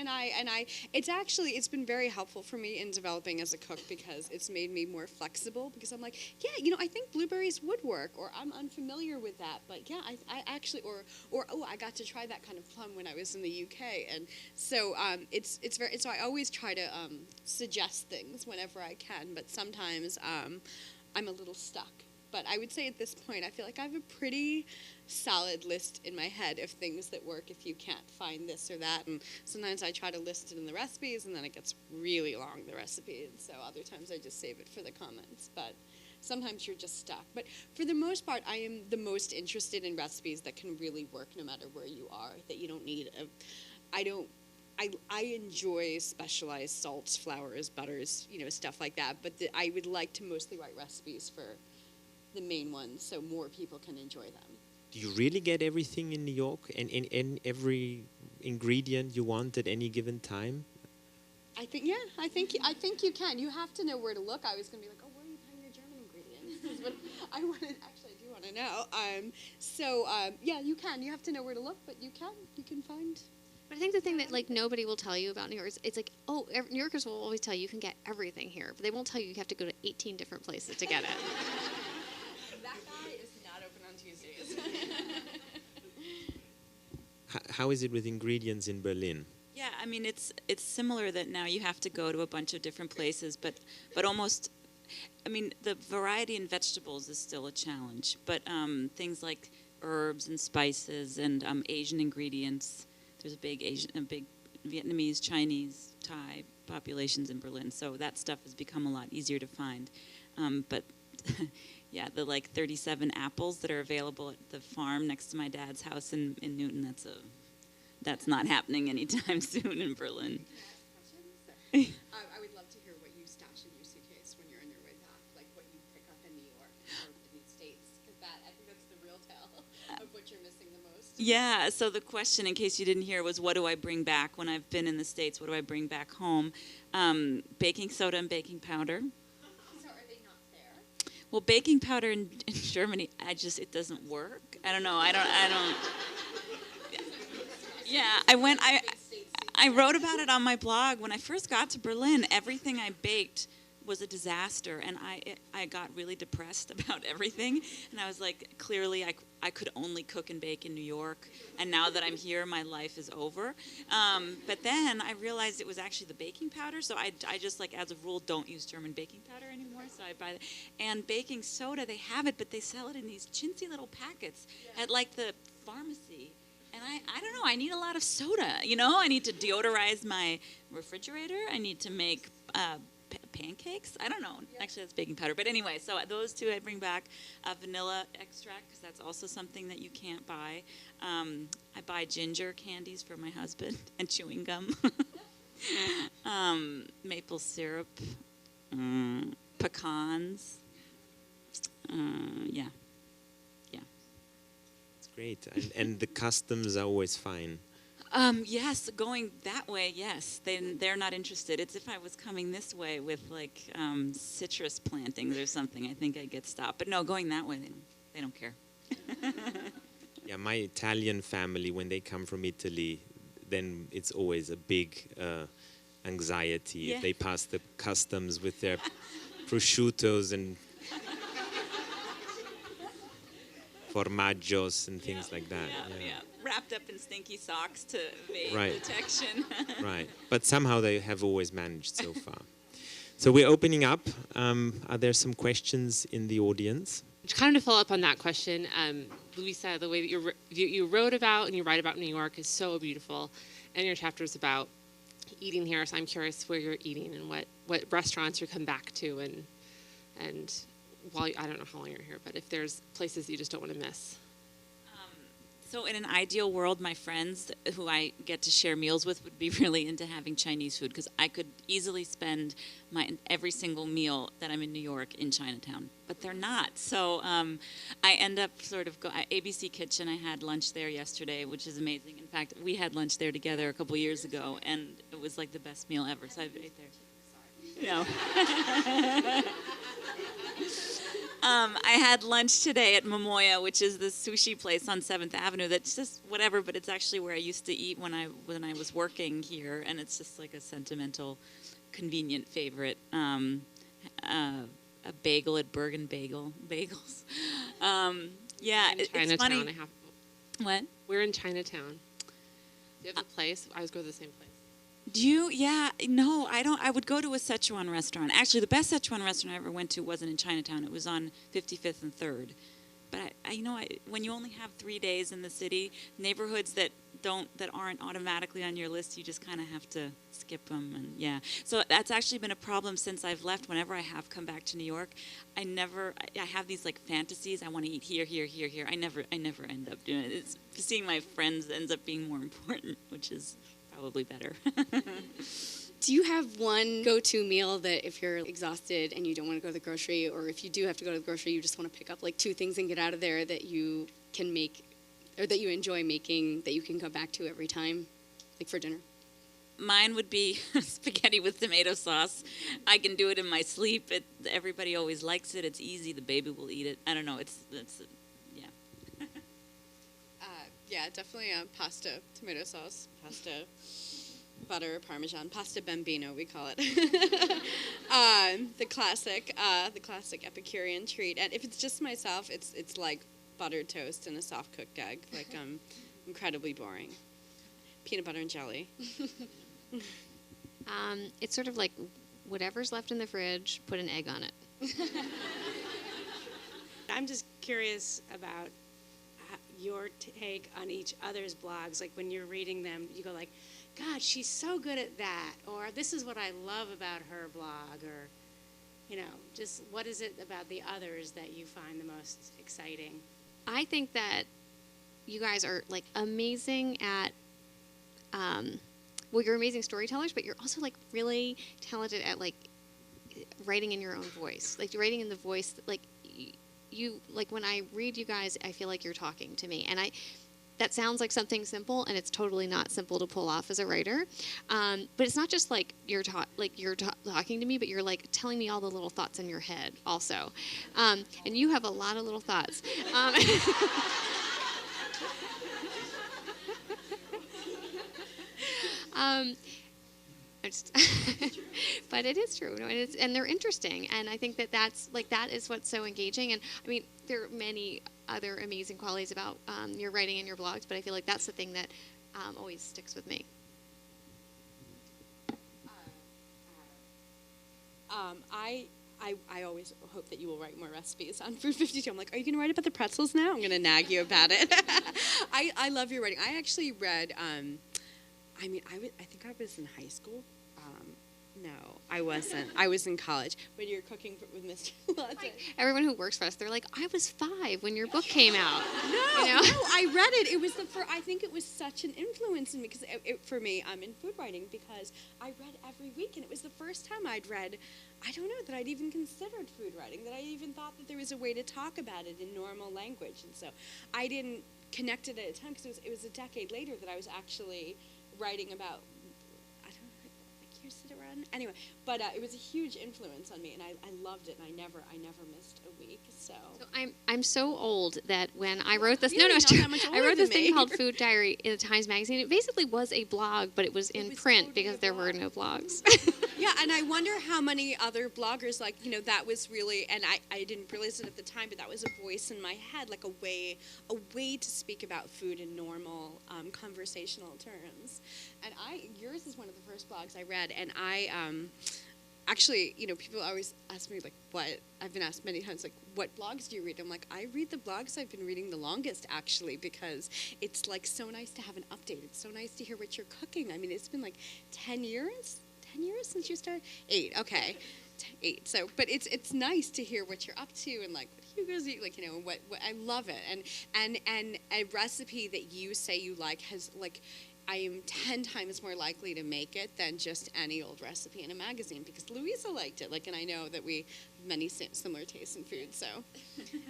it's been very helpful for me in developing as a cook because it's made me more flexible, because I'm like, yeah, you know, I think blueberries would work, or I'm unfamiliar with that, but yeah, I actually, or oh, I got to try that kind of plum when I was in the UK, and so it's very, so I always try to suggest things whenever I can, but sometimes I'm a little stuck. But I would say at this point, I feel like I have a pretty solid list in my head of things that work if you can't find this or that. And sometimes I try to list it in the recipes, and then it gets really long, the recipe. And so other times I just save it for the comments. But sometimes you're just stuck. But for the most part, I am the most interested in recipes that can really work no matter where you are, that you don't need I enjoy specialized salts, flours, butters, you know, stuff like that. But I would like to mostly write recipes for the main ones so more people can enjoy them. Do you really get everything in New York and in every ingredient you want at any given time? I think you can. You have to know where to look. I was going to be like, oh, where are you buying your German ingredients? But I do want to know. Yeah, you can. You have to know where to look, but you can find. But I think the thing that like nobody will tell you about New York is it's like, oh, New Yorkers will always tell you can get everything here, but they won't tell you have to go to 18 different places to get it. That guy is not open on Tuesdays. How is it with ingredients in Berlin? Yeah, I mean it's similar that now you have to go to a bunch of different places, but almost I mean, the variety in vegetables is still a challenge, but things like herbs and spices and Asian ingredients. There's a big Vietnamese, Chinese, Thai populations in Berlin, so that stuff has become a lot easier to find. But yeah, the like 37 apples that are available at the farm next to my dad's house in Newton, that's not happening anytime soon in Berlin. I would love to hear what you stash in your suitcase when you're on your way back, like what you pick up in New York or in the States, because I think that's the real tell of what you're missing the most. Yeah, so the question, in case you didn't hear, was what do I bring back when I've been in the States? What do I bring back home? Baking soda and baking powder. So are they not there? Well, baking powder in Germany, it doesn't work. I don't know. I don't. Yeah, I wrote about it on my blog. When I first got to Berlin, everything I baked was a disaster, and I got really depressed about everything. And I was like, clearly I could only cook and bake in New York, and now that I'm here, my life is over. But then I realized it was actually the baking powder, so I just, like, as a rule, don't use German baking powder anymore, so I buy that. And baking soda, they have it, but they sell it in these chintzy little packets at, like, the pharmacy. And I don't know, I need a lot of soda, you know? I need to deodorize my refrigerator. I need to make pancakes. I don't know. Actually, that's baking powder. But anyway, so those two I bring back. Vanilla extract, because that's also something that you can't buy. I buy ginger candies for my husband and chewing gum. Maple syrup. Pecans. Yeah. Great. And the customs are always fine. Yes, going that way, yes. They're not interested. It's if I was coming this way with, like, citrus plantings or something, I think I'd get stopped. But no, going that way, they don't care. Yeah, my Italian family, when they come from Italy, then it's always a big anxiety if they pass the customs with their prosciuttos and formaggios and things like that. Yeah. Wrapped up in stinky socks to evade detection. Right. But somehow they have always managed so far. So we're opening up. Are there some questions in the audience? Kind of to follow up on that question, Luisa, the way that you wrote about and you write about New York is so beautiful, and your chapter is about eating here. So I'm curious where you're eating and what restaurants you come back to, and while I don't know how long you're here, but if there's places you just don't want to miss. So in an ideal world, my friends who I get to share meals with would be really into having Chinese food, because I could easily spend every single meal that I'm in New York in Chinatown, but they're not. So I end up sort of ABC Kitchen. I had lunch there yesterday, which is amazing. In fact, we had lunch there together a couple years ago, and it was like the best meal ever. So I ate there. No. I had lunch today at Momoya, which is this sushi place on 7th Avenue that's just whatever, but it's actually where I used to eat when I was working here, and it's just like a sentimental, convenient favorite. A bagel at Bergen Bagels. Yeah, it's funny. What? We're in Chinatown. Do you have a place? I always go to the same place. Do you? Yeah, no, I don't. I would go to a Szechuan restaurant. Actually, the best Szechuan restaurant I ever went to wasn't in Chinatown. It was on 55th and 3rd. But when you only have 3 days in the city, neighborhoods that aren't automatically on your list, you just kind of have to skip them. And yeah, so that's actually been a problem since I've left. Whenever I have come back to New York, I have these like fantasies. I want to eat here. I never end up doing it. Seeing my friends ends up being more important, which is probably better. Do you have one go-to meal that if you're exhausted and you don't want to go to the grocery, or if you do have to go to the grocery, you just want to pick up like 2 things and get out of there that you can make, or that you enjoy making, that you can come back to every time, like for dinner? Mine would be spaghetti with tomato sauce. I can do it in my sleep. Everybody always likes it. It's easy. The baby will eat it. I don't know. It's yeah. Yeah, definitely pasta, tomato sauce, pasta, butter, Parmesan, pasta bambino, we call it. The classic Epicurean treat. And if it's just myself, it's like buttered toast and a soft cooked egg, like incredibly boring. Peanut butter and jelly. It's sort of like whatever's left in the fridge, put an egg on it. I'm just curious about your take on each other's blogs. Like when you're reading them, you go like, God, she's so good at that, or this is what I love about her blog, or, just what is it about the others that you find the most exciting? I think that you guys are like amazing at, you're amazing storytellers, but you're also like really talented at like writing in your own voice, like writing in the voice, like you like when I read you guys, I feel like you're talking to me, and that sounds like something simple, and it's totally not simple to pull off as a writer. But it's not just like you're talking to me, but you're like telling me all the little thoughts in your head also, and you have a lot of little thoughts. But it is true, and they're interesting, and I think that is what's so engaging. And I mean, there are many other amazing qualities about your writing and your blogs, but I feel like that's the thing that always sticks with me. I always hope that you will write more recipes on Food 52. I'm like, are you going to write about the pretzels now? I'm going to nag you about it. I love your writing. I actually read, I think I was in high school. No, I wasn't. I was in college. When you're cooking with Mr. Latte. Everyone who works for us, they're like, I was 5 when your book came out. No, I read it. It was I think it was such an influence in me, because for me, I'm in food writing, because I read every week, and it was the first time I'd read, I don't know, that I'd even considered food writing, that I even thought that there was a way to talk about it in normal language. And so I didn't connect it at a time, because it was a decade later that I was actually writing about, sit around anyway, but it was a huge influence on me, and I loved it, and I never missed a week. So I'm so old that when I wrote this, really I wrote this thing called Food Diary in the Times Magazine. It basically was a blog, but it was in print totally because there were no blogs. Yeah, and I wonder how many other bloggers, that was really, and I didn't realize it at the time, but that was a voice in my head, like a way to speak about food in normal conversational terms. And yours is one of the first blogs I read, and I actually, people always ask me, like, what, I've been asked many times, like, what blogs do you read? I'm like, I read the blogs I've been reading the longest, actually, because it's, like, so nice to have an update. It's so nice to hear what you're cooking. I mean, it's been, like, 10 years since you started? 8, okay. 8. So, but it's nice to hear what you're up to, and, like, what Hugo's eat, like, what I love it. And a recipe that you say you like has, like, I am 10 times more likely to make it than just any old recipe in a magazine, because Luisa liked it, and I know that we have many similar tastes in food. So,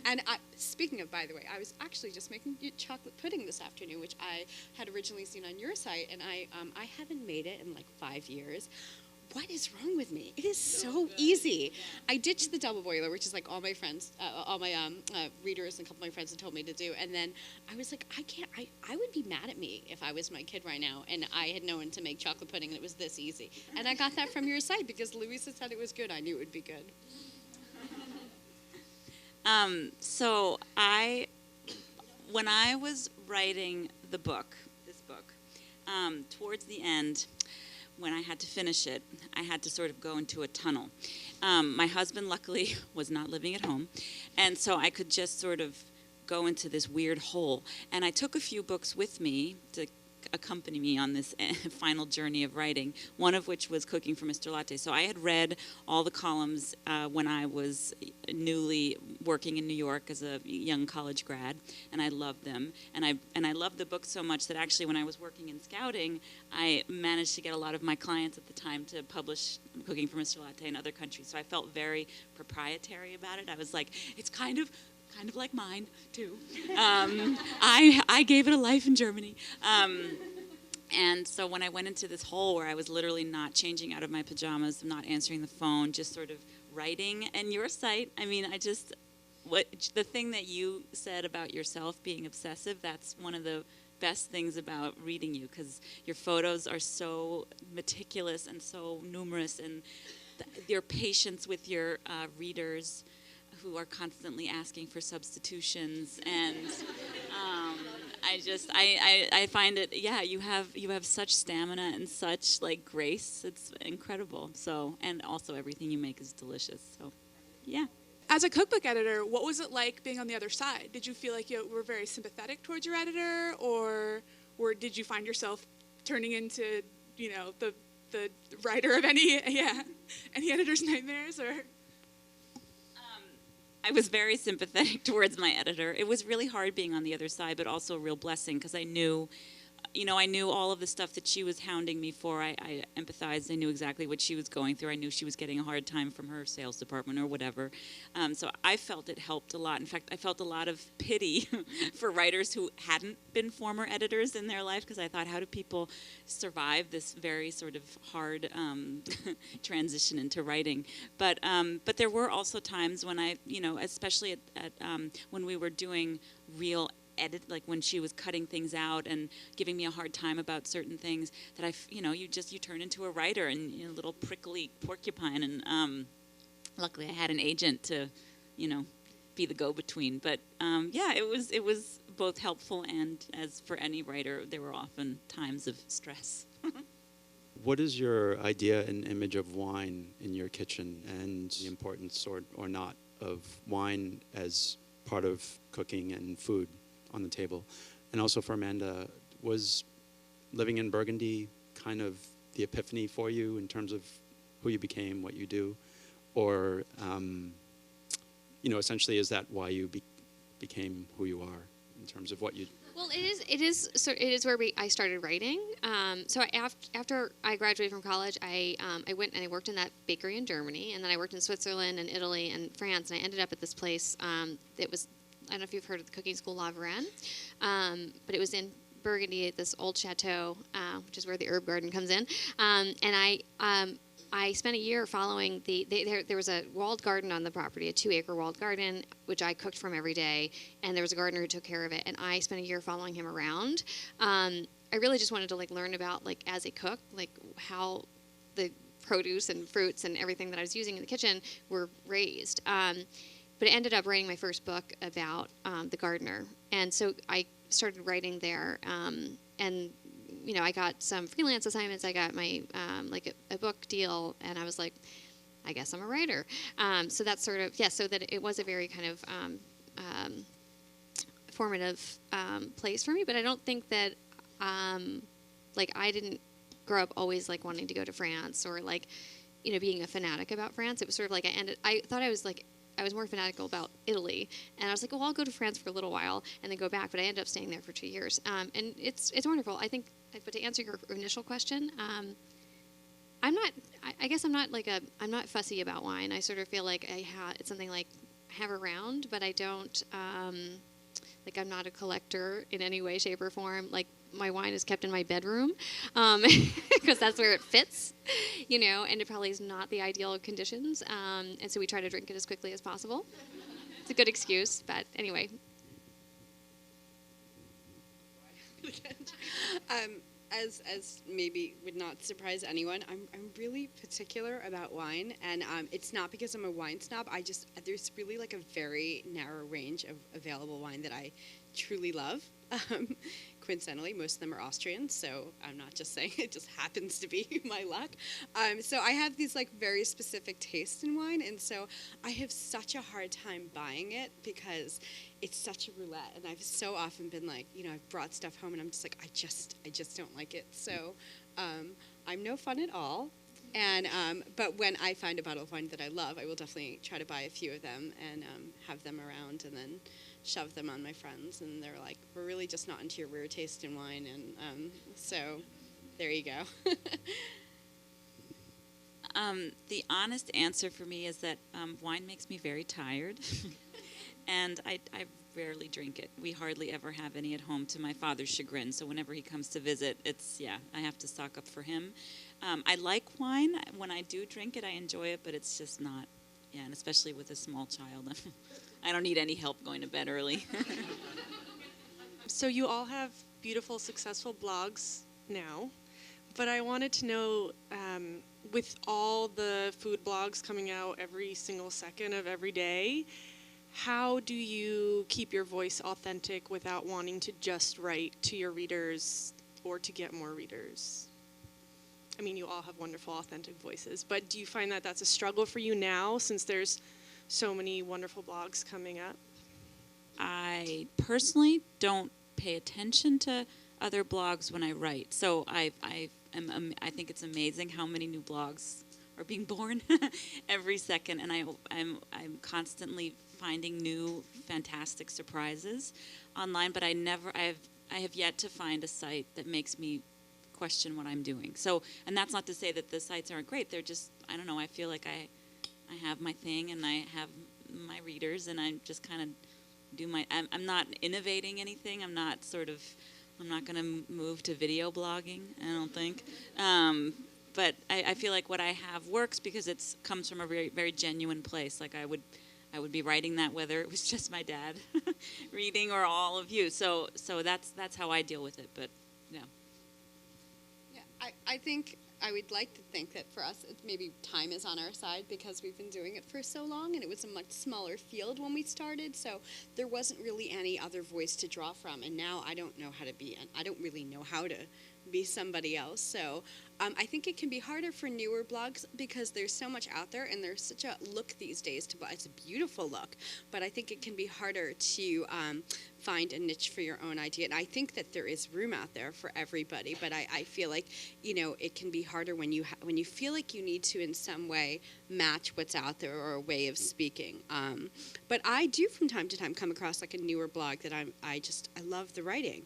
and speaking of, by the way, I was actually just making chocolate pudding this afternoon, which I had originally seen on your site, and I haven't made it in like 5 years. What is wrong with me? It is so easy. I ditched the double boiler, which is like all my friends, all my readers and a couple of my friends had told me to do. And then I was like, I would be mad at me if I was my kid right now and I had known to make chocolate pudding and it was this easy. And I got that from your site because Luisa said it was good. I knew it would be good. So when I was writing this book, towards the end, when I had to finish it, I had to sort of go into a tunnel. My husband, luckily, was not living at home, and so I could just sort of go into this weird hole. And I took a few books with me to accompany me on this final journey of writing, one of which was Cooking for Mr. Latte. So I had read all the columns when I was newly working in New York as a young college grad, and I loved them. And I loved the book so much that actually when I was working in scouting, I managed to get a lot of my clients at the time to publish Cooking for Mr. Latte in other countries. So I felt very proprietary about it. I was like, it's kind of like mine, too. I gave it a life in Germany. And so when I went into this hole where I was literally not changing out of my pajamas, not answering the phone, just sort of writing, and your site, I mean, the thing that you said about yourself being obsessive, that's one of the best things about reading you, because your photos are so meticulous and so numerous, and your patience with your readers who are constantly asking for substitutions, and I find it, you have such stamina and such like grace. It's incredible. So, and also everything you make is delicious. So Yeah. As a cookbook editor, what was it like being on the other side? Did you feel like you were very sympathetic towards your editor, or did you find yourself turning into, the writer of any editor's nightmares? Or I was very sympathetic towards my editor. It was really hard being on the other side, but also a real blessing because I knew all of the stuff that she was hounding me for. I empathized. I knew exactly what she was going through. I knew she was getting a hard time from her sales department or whatever. So I felt it helped a lot. In fact, I felt a lot of pity for writers who hadn't been former editors in their life, because I thought, how do people survive this very sort of hard transition into writing? But there were also times when I, especially at when we were doing real edit, like when she was cutting things out and giving me a hard time about certain things, that you turn into a writer and a little prickly porcupine. And luckily I had an agent to, be the go-between. But it was both helpful, and as for any writer, there were often times of stress. What is your idea and image of wine in your kitchen, and the importance or not of wine as part of cooking and food on the table? And also for Amanda, was living in Burgundy kind of the epiphany for you in terms of who you became, what you do? Or, essentially, is that why you became who you are in terms of what you... Well, it is where I started writing. So after I graduated from college, I went and I worked in that bakery in Germany, and then I worked in Switzerland and Italy and France, and I ended up at this place that was, I don't know if you've heard of the cooking school La Varenne, but it was in Burgundy at this old chateau, which is where the herb garden comes in. And I spent a year following there was a walled garden on the property, a 2-acre walled garden, which I cooked from every day, and there was a gardener who took care of it, and I spent a year following him around. I really just wanted to learn about as a cook, how the produce and fruits and everything that I was using in the kitchen were raised. But I ended up writing my first book about the gardener. And so I started writing there. And, I got some freelance assignments. I got my, a book deal. And I was like, I guess I'm a writer. So that's so that it was a very kind of formative place for me. But I don't think that, I didn't grow up always, wanting to go to France or, being a fanatic about France. It was sort of I thought I was more fanatical about Italy, and I was like, well, I'll go to France for a little while and then go back, but I ended up staying there for 2 years. And it's wonderful. I think, but to answer your initial question, I'm not fussy about wine. I sort of feel like it's something I have around, but I don't, I'm not a collector in any way, shape, or form. My wine is kept in my bedroom because that's where it fits, and it probably is not the ideal conditions. And so we try to drink it as quickly as possible. It's a good excuse, but anyway. As maybe would not surprise anyone, I'm really particular about wine, and it's not because I'm a wine snob. There's really a very narrow range of available wine that I truly love. Coincidentally, most of them are Austrian, so I'm not just saying it just happens to be my luck. So I have these very specific tastes in wine, and so I have such a hard time buying it because it's such a roulette, and I've so often been I've brought stuff home and I'm just I just don't like it. So I'm no fun at all. And but when I find a bottle of wine that I love, I will definitely try to buy a few of them and have them around, and then shove them on my friends, and they're like, we're really just not into your weird taste in wine, and so there you go. The honest answer for me is that wine makes me very tired, and I rarely drink it. We hardly ever have any at home, to my father's chagrin, so whenever he comes to visit, I have to stock up for him. I like wine. When I do drink it, I enjoy it, but it's just not, and especially with a small child. I don't need any help going to bed early. So you all have beautiful, successful blogs now, but I wanted to know, with all the food blogs coming out every single second of every day, how do you keep your voice authentic without wanting to just write to your readers or to get more readers? I mean, you all have wonderful, authentic voices, but do you find that that's a struggle for you now, since there's so many wonderful blogs coming up? I personally don't pay attention to other blogs when I write. So I think it's amazing how many new blogs are being born every second, and I'm constantly finding new fantastic surprises online. But I have yet to find a site that makes me question what I'm doing. So, and that's not to say that the sites aren't great. They're just, I don't know, I feel like I have my thing and I have my readers, and I just kind of do I'm not innovating anything. I'm not going to move to video blogging, I don't think. But I feel like what I have works because it comes from a very, very genuine place. Like I would be writing that whether it was just my dad reading or all of you. So that's how I deal with it. But yeah. Yeah, I think I would like to think that for us, maybe time is on our side because we've been doing it for so long, and it was a much smaller field when we started, so there wasn't really any other voice to draw from. And now I don't know how to be, and I don't really know how to be somebody else. So I think it can be harder for newer blogs because there's so much out there, and there's such a look these days to it's a beautiful look, but I think it can be harder to find a niche for your own idea. And I think that there is room out there for everybody, but I feel like, it can be harder when you feel like you need to in some way match what's out there or a way of speaking. But I do from time to time come across like a newer blog that I love the writing,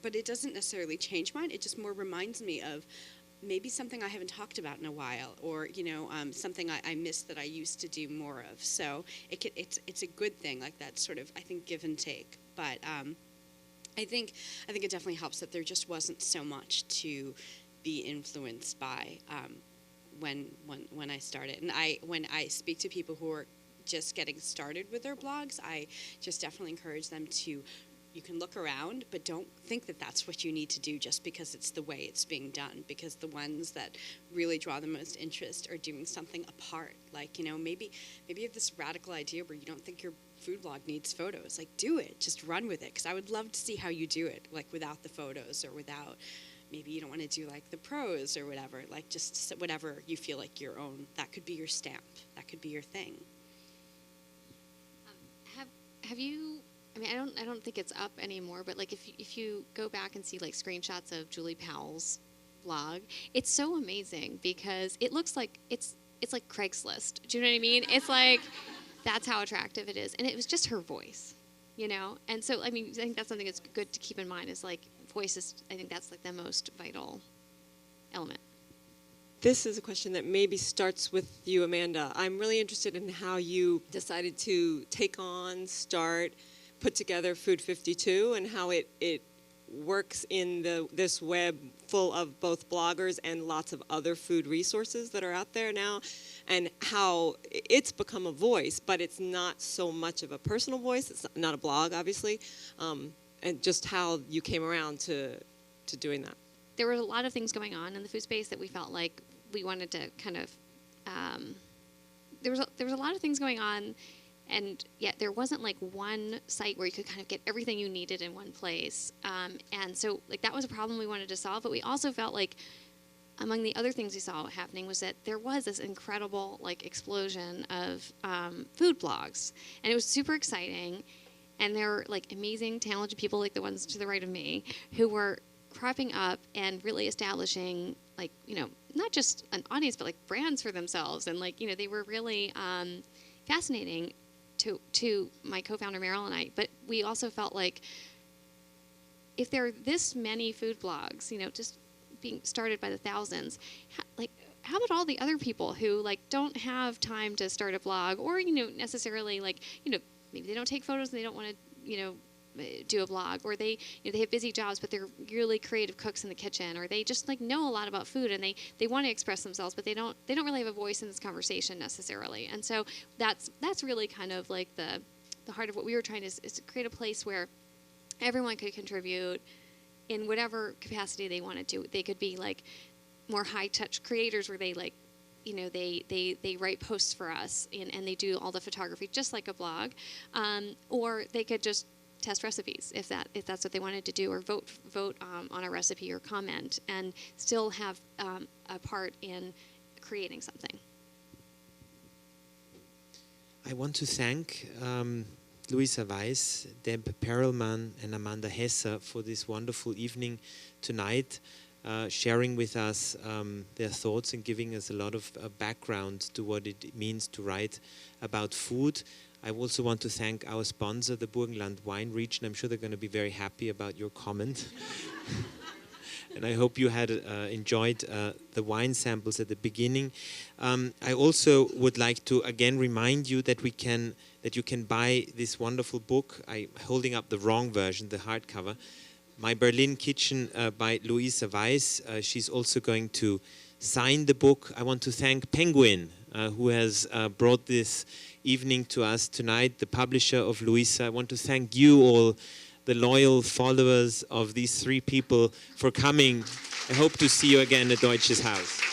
but it doesn't necessarily change mine. It just more reminds me of maybe something I haven't talked about in a while, or something I missed that I used to do more of. So it's a good thing, like that sort of, I think, give and take. But I think it definitely helps that there just wasn't so much to be influenced by when I started. And when I speak to people who are just getting started with their blogs, I just definitely encourage them to. You can look around, but don't think that that's what you need to do just because it's the way it's being done, because the ones that really draw the most interest are doing something apart. Like, maybe you have this radical idea where you don't think your food blog needs photos. Like, do it. Just run with it, because I would love to see how you do it, like without the photos, or without, maybe you don't want to do like the prose or whatever, like just whatever you feel like your own, that could be your stamp. That could be your thing. Have you... I mean, I don't think it's up anymore, but like if you go back and see like screenshots of Julie Powell's blog, it's so amazing because it looks like it's like Craigslist. Do you know what I mean? It's like that's how attractive it is, and it was just her voice, And so I mean, I think that's something that's good to keep in mind is like voice is. I think that's like the most vital element. This is a question that maybe starts with you, Amanda. I'm really interested in how you decided to put together Food 52 and how it works in this web full of both bloggers and lots of other food resources that are out there now, and how it's become a voice, but it's not so much of a personal voice. It's not a blog, obviously, and just how you came around to doing that. There were a lot of things going on in the food space that we felt like we wanted to kind of. There was a lot of things going on. And yet there wasn't like one site where you could kind of get everything you needed in one place. And so like that was a problem we wanted to solve. But we also felt like among the other things we saw happening was that there was this incredible like explosion of food blogs. And it was super exciting. And there were like amazing, talented people like the ones to the right of me who were cropping up and really establishing like, not just an audience, but like brands for themselves. And like, they were really fascinating to my co-founder Meryl and I, but we also felt like if there are this many food blogs, just being started by the thousands, how about all the other people who like don't have time to start a blog, or necessarily like maybe they don't take photos and they don't want to do a blog, or they have busy jobs but they're really creative cooks in the kitchen, or they just like know a lot about food and they want to express themselves but they don't really have a voice in this conversation necessarily. And so that's really kind of like the heart of what we were trying to is to create a place where everyone could contribute in whatever capacity they wanted to. They could be like more high touch creators where they like they write posts for us and they do all the photography just like a blog, or they could just test recipes if that's what they wanted to do, or vote on a recipe or comment and still have a part in creating something. I want to thank Luisa Weiss, Deb Perelman, and Amanda Hesser for this wonderful evening tonight, sharing with us their thoughts and giving us a lot of background to what it means to write about food. I also want to thank our sponsor, the Burgenland Wine Region. I'm sure they're going to be very happy about your comment. And I hope you had enjoyed the wine samples at the beginning. I also would like to again remind you that you can buy this wonderful book. I'm holding up the wrong version, the hardcover. My Berlin Kitchen by Luisa Weiss. She's also going to sign the book. I want to thank Penguin, who has brought this evening to us tonight, the publisher of Luisa. I want to thank you all, the loyal followers of these three people, for coming. I hope to see you again at Deutsches Haus.